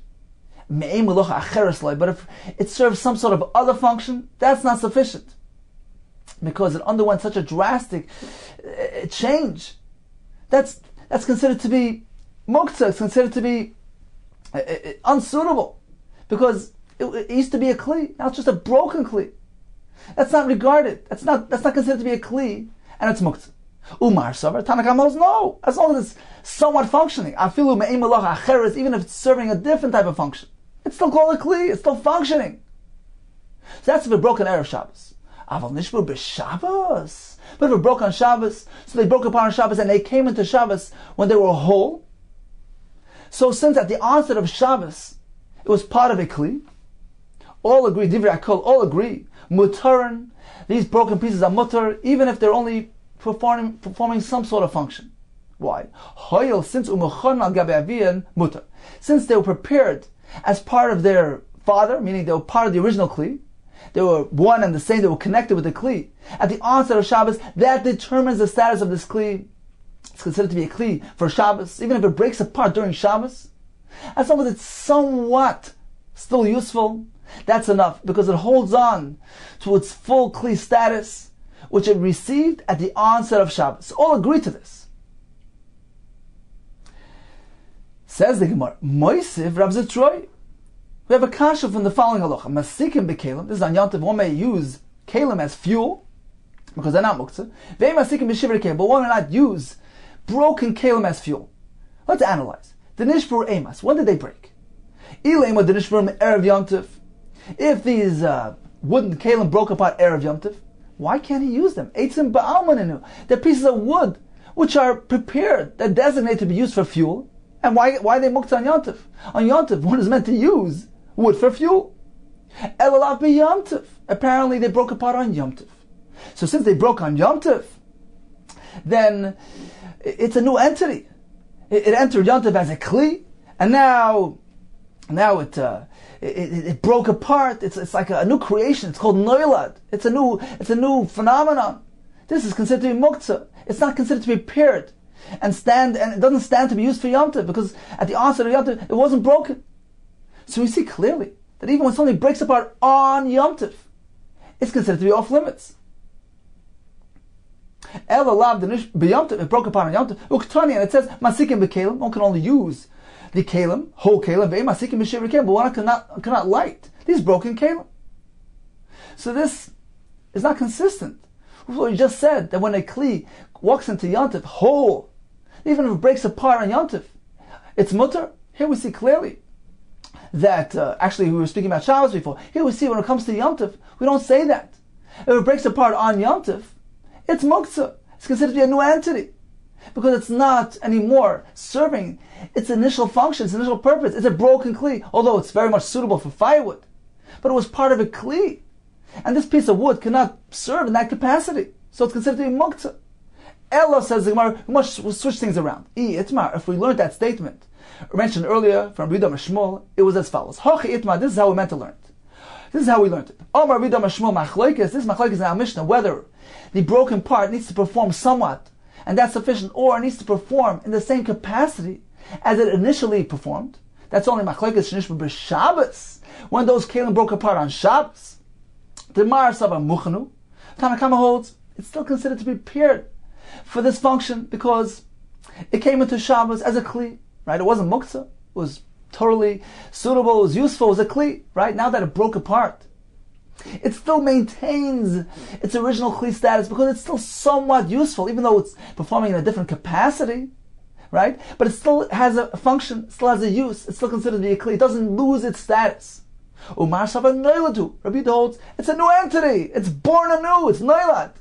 Me'ein malacha acheres, but if it serves some sort of other function, that's not sufficient, because it underwent such a drastic change. That's considered to be muktzah. It's considered to be unsuitable, because it used to be a kli. Now it's just a broken kli. That's not regarded. That's not considered to be a kli, and it's muktzah. Umar Savar, Tanakam knows no. As long as it's somewhat functioning, afilu me'im malacha acheres, even if it's serving a different type of function, it's still called a kli. It's still functioning. So that's if it broke on Erev Shabbos. Aval nishbu b'Shabbos. But if it broke on Shabbos, so they broke apart on Shabbos and they came into Shabbos when they were whole. So since at the onset of Shabbos, it was part of a kli, all agree, divrei hakol, all agree, mutarin, these broken pieces are mutar, even if they're only performing some sort of function. Why? Hoyel, since umuchon al gabe avian mutar. Since they were prepared as part of their father, meaning they were part of the original kli, they were one and the same, they were connected with the kli. At the onset of Shabbos, that determines the status of this kli. It's considered to be a kli for Shabbos, even if it breaks apart during Shabbos. As long as it's somewhat still useful, that's enough, because it holds on to its full kli status, which it received at the onset of Shabbos. All agree to this. Says the Gemara, Moisiv Rav Zitroy. We have a kasha from the following halacha. Masikim b'kelim. This is on Yontif. One may use kelim as fuel, because they're not muktzah. Vei masikim b'shivri kelim. But one may not use broken kelim as fuel. Let's analyze. The nishbur emas. When did they break? Ilema the nishbur erev Yontif. If these wooden kelim broke apart erev Yontif, why can't he use them? Eitzim ba'almaninu. They're pieces of wood which are prepared, they're designated to be used for fuel. And why are they muktzah on Yontif? On Yontif, one is meant to use wood for fuel. Elalav b'Yontif. Apparently they broke apart on Yontif. So since they broke on Yontif, then it's a new entity. It entered Yontif as a kli, and now it broke apart. It's like a new creation. It's called noilad. It's a new phenomenon. This is considered to be muktzah. It's not considered to be paired and it doesn't stand to be used for Yontif, because at the onset of Yontif it wasn't broken. So we see clearly that even when something breaks apart on Yontif, it's considered to be off limits. It broke apart on Yom Tov. And it says, Masikim b'kelim, one can only use the kelim, whole kelim, Masikim b'shivri kelim, but one cannot light these broken kelim. So this is not consistent with what you just said, that when a kli walks into Yom Tov whole, even if it breaks apart on Yom Tov, it's mutter. Here we see clearly that, actually we were speaking about Shabbos before, here we see when it comes to Yom Tov, we don't say that. If it breaks apart on Yom Tov, it's muktzah. It's considered to be a new entity. Because it's not anymore serving its initial function, its initial purpose. It's a broken kli, although it's very much suitable for firewood. But it was part of a kli. And this piece of wood cannot serve in that capacity. So it's considered to be muktzah. Ella says the Gemara, we must switch things around. If we learned that statement, mentioned earlier from Fri Jul Shmuel, it was as follows. This is how we meant to learn it. This is how we learned it. This is machlokes in our Mishnah, whether the broken part needs to perform somewhat, and that's sufficient, or it needs to perform in the same capacity as it initially performed. That's only machlokes shenishma b'Shabbos, when those kelim broke apart on Shabbos. The Mar Saba Muchanu, Tanakama holds, it's still considered to be prepared for this function because it came into Shabbos as a kli, right? It wasn't muktzah, it was totally suitable, it was useful, it was a kli, right? Now that it broke apart, it still maintains its original kli status because it's still somewhat useful, even though it's performing in a different capacity, right? But it still has a function, still has a use, it's still considered to be a kli, it doesn't lose its status. Umar Saba Noiladu, Rabbi Yehuda holds, it's a new entity, it's born anew, it's Noilad,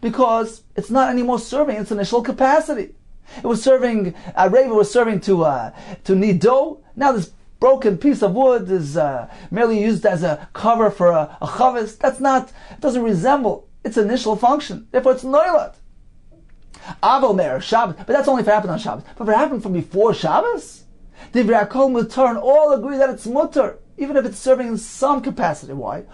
because it's not anymore serving its initial capacity. It was serving, Reva was serving to knead dough. Now this broken piece of wood is merely used as a cover for a chavis. It doesn't resemble its initial function. Therefore it's noilad. Aval mer, Shabbos, but that's only if it happened on Shabbos. But if it happened from before Shabbos, Divrei HaKol mutar, and all agree that it's mutar, even if it's serving in some capacity. Why?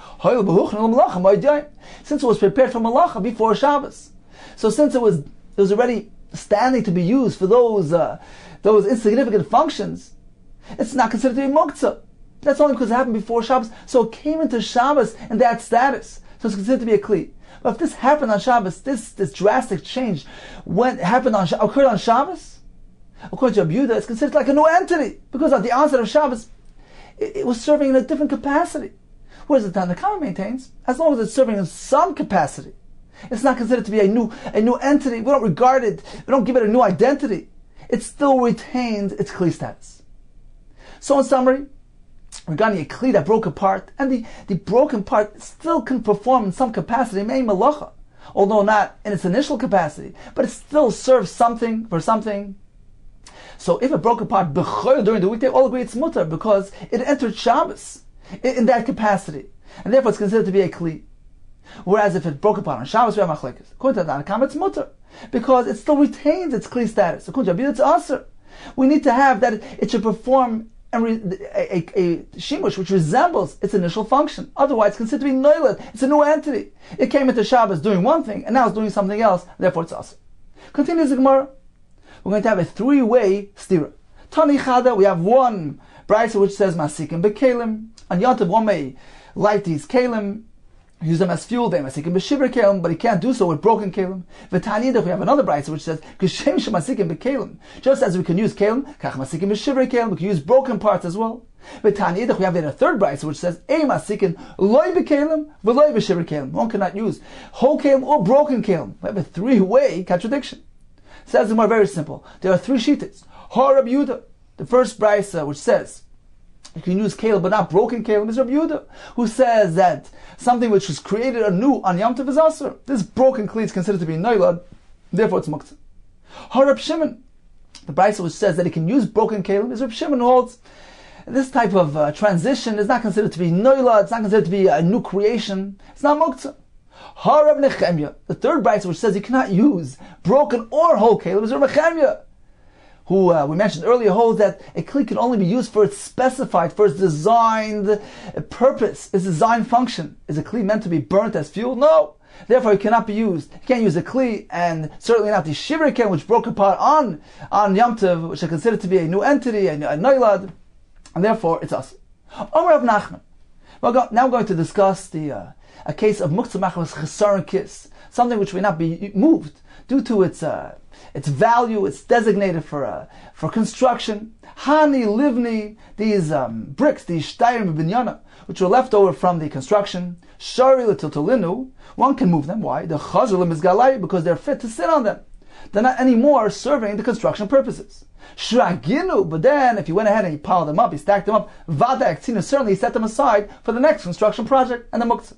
Since it was prepared for malacha before Shabbos. So since it was already standing to be used for those insignificant functions, it's not considered to be muktzah. That's only because it happened before Shabbos. So it came into Shabbos in that status. So it's considered to be a kli. But if this happened on Shabbos, this drastic change occurred on Shabbos, according to Rabbi Yehuda, it's considered like a new entity because at the onset of Shabbos, it was serving in a different capacity. Whereas the Tanakama maintains, as long as it's serving in some capacity, it's not considered to be a new entity. We don't regard it, we don't give it a new identity. It still retains its kli status. So in summary, regarding a kli that broke apart, and the broken part still can perform in some capacity, may malacha, although not in its initial capacity, but it still serves something for something. So if it broke apart during the weekday, all agree it's mutar because it entered Shabbos in that capacity, and therefore it's considered to be a kli. Whereas if it broke apart on Shabbos, we have machlekes. According to the Tanakama, it's mutar because it still retains its kli status. According to Rabbi Yehuda, it's aser. We need to have that it should perform a shimush which resembles its initial function. Otherwise, it's considered to be noilad. It's a new entity. It came into Shabbos doing one thing, and now it's doing something else. Therefore, it's aser. Continues the Gemara. We're going to have a three-way stira. Tani Chada, we have one brayso which says Masikim b'kelim. On Yom Tov, one may light these kelim, use them as fuel. They Masikim b'shivri kelim, but he can't do so with broken kelim. V'tanidach, we have another brayso which says Kishem shemasikim b'kelim. Just as we can use kelim, kach Masikim b'shivri kelim, we can use broken parts as well. V'tanidach, we have then a third brayso which says Ei Masikim loy b'kelim v'loy b'shivri kelim. One cannot use whole kelim or broken kelim. We have a three-way contradiction. Says the more very simple. There are three shittas. Rabbi Yehuda, the first brayso which says you can use kelim but not broken kelim, is Rabbi Yehuda, who says that something which was created anew on Yom Tov is aser. This broken kli is considered to be noilad, therefore it's muktzah. Reb Shimon, the brayso which says that he can use broken kelim, is Reb Shimon who holds this type of transition is not considered to be noilad, it's not considered to be a new creation, it's not muktzah. Reb Nechemya, the third brayso which says you cannot use broken or whole kelim, is Reb Nechemya, who we mentioned earlier, holds that a kli can only be used for its specified, for its designed purpose, its designed function. Is a kli meant to be burnt as fuel? No. Therefore, it cannot be used. You can't use a kli, and certainly not the shivri kelim, which broke apart on Yom Tov, which are considered to be a new entity, a noilad, and therefore it's us. Omer of Nachman. Now we're going to discuss a case of muktzah machmas chesaron kis, something which may not be moved due to its value. It's designated for construction. Hani livni, these bricks, these shtayrim binyana, which were left over from the construction. Shari l'tiltolinu, one can move them. Why? The chazulim is galai, because they're fit to sit on them. They're not anymore serving the construction purposes. Shraginu, but then if you went ahead and you piled them up, you stacked them up, vada ektzina, certainly you set them aside for the next construction project and the muktzah.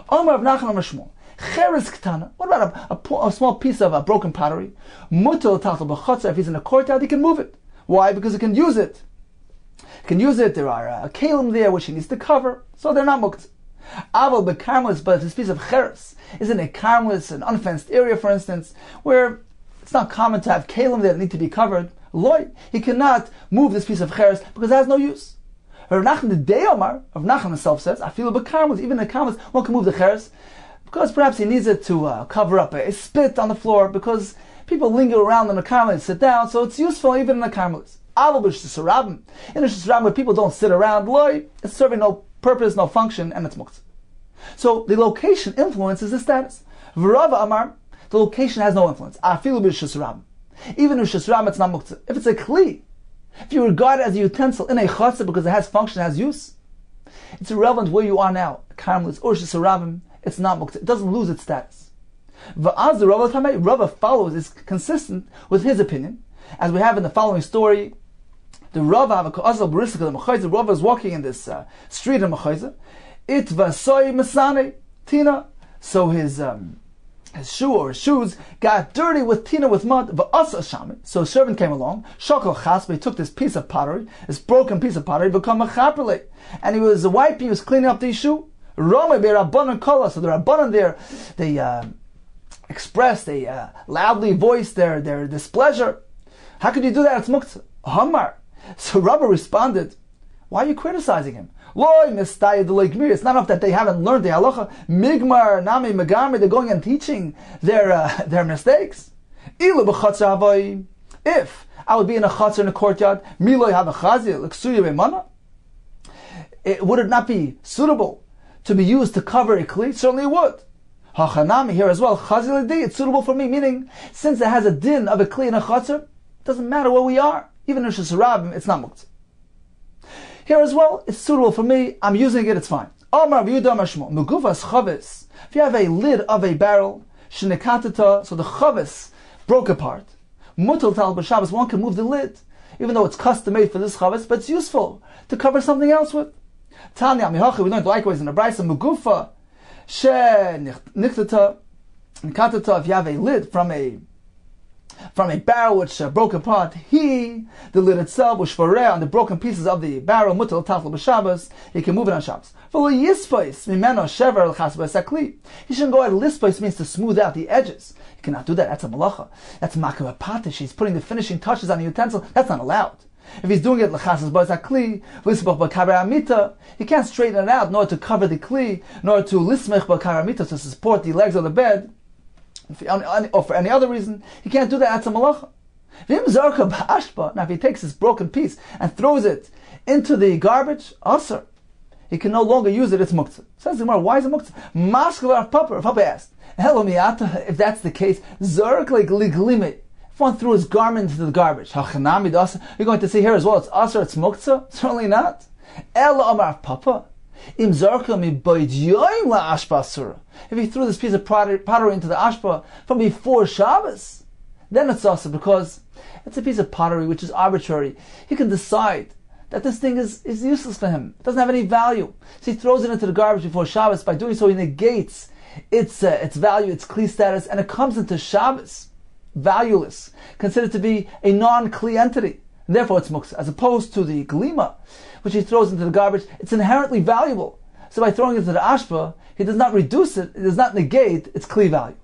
Omar of Nachman Mashmul. Cheres ktana. What about a small piece of broken pottery? Mutal tachal b'chotzer. If he's in a courtyard, he can move it. Why? Because he can use it. He can use it. There are a kalim there which he needs to cover, so they're not muktzah. Aval bekarmelis, but this piece of cheres is in a karmelis, an unfenced area, for instance, where it's not common to have kalim there that need to be covered. Loy, he cannot move this piece of cheres because it has no use. Rav Nachman the Day Omar, Rav Nachman himself says, I feel bekarmelis, even in the karmelis, one can move the cheres because perhaps he needs it to cover up a spit on the floor, because people linger around in the karmelis and sit down, so it's useful even in the karmelis. Aval b'shesarabim, in the shesarabim where people don't sit around, loy, it's serving no purpose, no function, and it's muktzah. So the location influences the status. V'rava Amar, the location has no influence. Afilu b'shesarabim. Even in shesarabim, it's not muktzah. If it's a kli, if you regard it as a utensil in a chatzah because it has function, it has use, it's irrelevant where you are now, karmelis or shesarabim, it's not muktzah. It doesn't lose its status. Va'az the Rava Tamei, Rava follows, is consistent with his opinion, as we have in the following story. The Rava is walking in this street in Mechayza. It vasoi mesane tina. So his shoe or his shoes got dirty with tina, with mud. Va'asa shami. So a servant came along. Shakal chasbe, took this piece of pottery, this broken piece of pottery, become a chapele, and he was wiping, he was cleaning up the shoe. Rome be rabbanon kola. So the rabbanon there, they expressed, they loudly voiced their displeasure. How could you do that? It's muktzah. Hamar. So Rabba responded, why are you criticizing him? It's not enough that they haven't learned the halacha. Migmar, nami, megamar, they're going and teaching their mistakes. If I would be in a chatzar in a courtyard, would it not be suitable to be used to cover a kli? Certainly it would. Hachanami here as well. It's suitable for me, meaning since it has a din of a kli in a chatzar, it doesn't matter where we are. Even in shesarabim, it's not muktzah. Here as well, it's suitable for me. I'm using it, it's fine. Omar v'yuda mashmo meguvas chavis. If you have a lid of a barrel, shenekatata, so the chavis broke apart. Mutal tal b'Shabbos, one can move the lid, even though it's custom made for this chavis, but it's useful to cover something else with. Tanya mihachi, we learned likewise in the brayso megufa shenichtata nekatata. If you have a lid from a barrel which broke apart, the lid itself was shvareh on the broken pieces of the barrel, mutal tachal b'Shabbos, he can move it on Shabbos. He shouldn't go at lispos, means to smooth out the edges. He cannot do that. That's a malacha. That's makav patish. He's putting the finishing touches on the utensil. That's not allowed. If he's doing it l'chasas b'zakli, lispach b'kaber amita, he can't straighten it out nor to cover the kli, nor to lismech b'kaber amita, to support the legs of the bed, or for any other reason. He can't do that. That's a malacha. Now if he takes this broken piece and throws it into the garbage, asr, he can no longer use it. It's muktzah. Says the Gemara, why is it muktzah? Maskal Papa. Rav Papa asked, if that's the case, if one threw his garment into the garbage, you're going to see here as well, it's asr, it's muktzah? Certainly not. Papa. If he threw this piece of pottery into the ashpa from before Shabbos, then it's also because it's a piece of pottery which is arbitrary. He can decide that this thing is useless for him. It doesn't have any value. So he throws it into the garbage before Shabbos. By doing so, he negates its value, its kli status, and it comes into Shabbos valueless, considered to be a non-kli entity. And therefore it's muktzah. As opposed to the glima, which he throws into the garbage, it's inherently valuable. So by throwing it into the ashpa, he does not reduce it, it does not negate its kli value.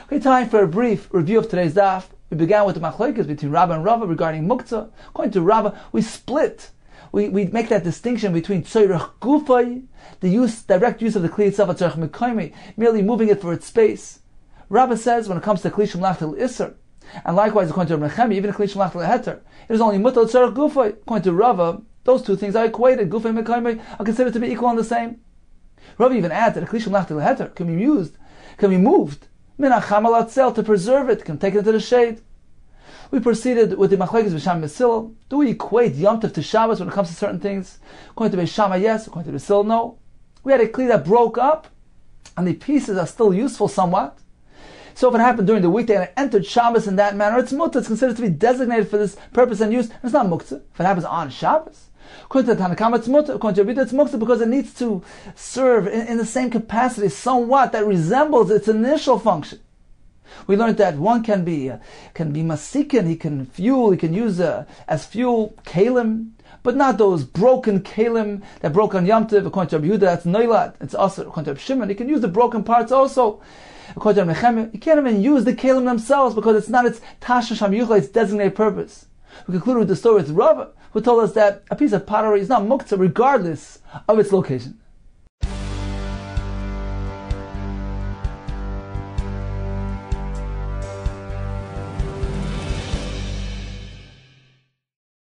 Okay, time for a brief review of today's daf. We began with the machlokes between Rabba and Rava regarding muktzah. According to Rabba, we split. We make that distinction between tzorech gufay, the direct use of the kli itself, and tzorech mekaymi, merely moving it for its space. Rabba says when it comes to kli shemlach el iser, and likewise according to Rabbi Nechemi, even a kli shemlach el heter, it is only mutal tzorech gufay. According to Rava, Those two things are equated. Gufay and Mekayme are considered to be equal and the same. Rabbi even adds that a klishim lachti leheter can be moved min hacham al atzel to preserve it, can take it into the shade. We proceeded with the machlekes b'sham Mesil. Do we equate Yom Tov to Shabbos when it comes to certain things? According to Beishama, yes. According to Mesil, no. We had a kli that broke up, and the pieces are still useful somewhat. So if it happened during the weekday and it entered Shabbos in that manner, it's muktzah. It's considered to be designated for this purpose and use. And it's not muktzah. If it happens on Shabbos, according to Tanakama, it's muktzah. According to Rabbi, it's muktzah because it needs to serve in the same capacity, somewhat that resembles its initial function. We learned that one can be masikin, he can use as fuel kalim, but not those broken kalim that broke on Yom Tov. According to Rabbi Yehuda, that's noilat. It's also according to Rabbi Shimon. He can use the broken parts also. According to Rabbi Nechemia, you can't even use the kalim themselves because it's not its tasha sham yuchla, its designated purpose. We concluded with the story with Rav, who told us that a piece of pottery is not muktzah regardless of its location.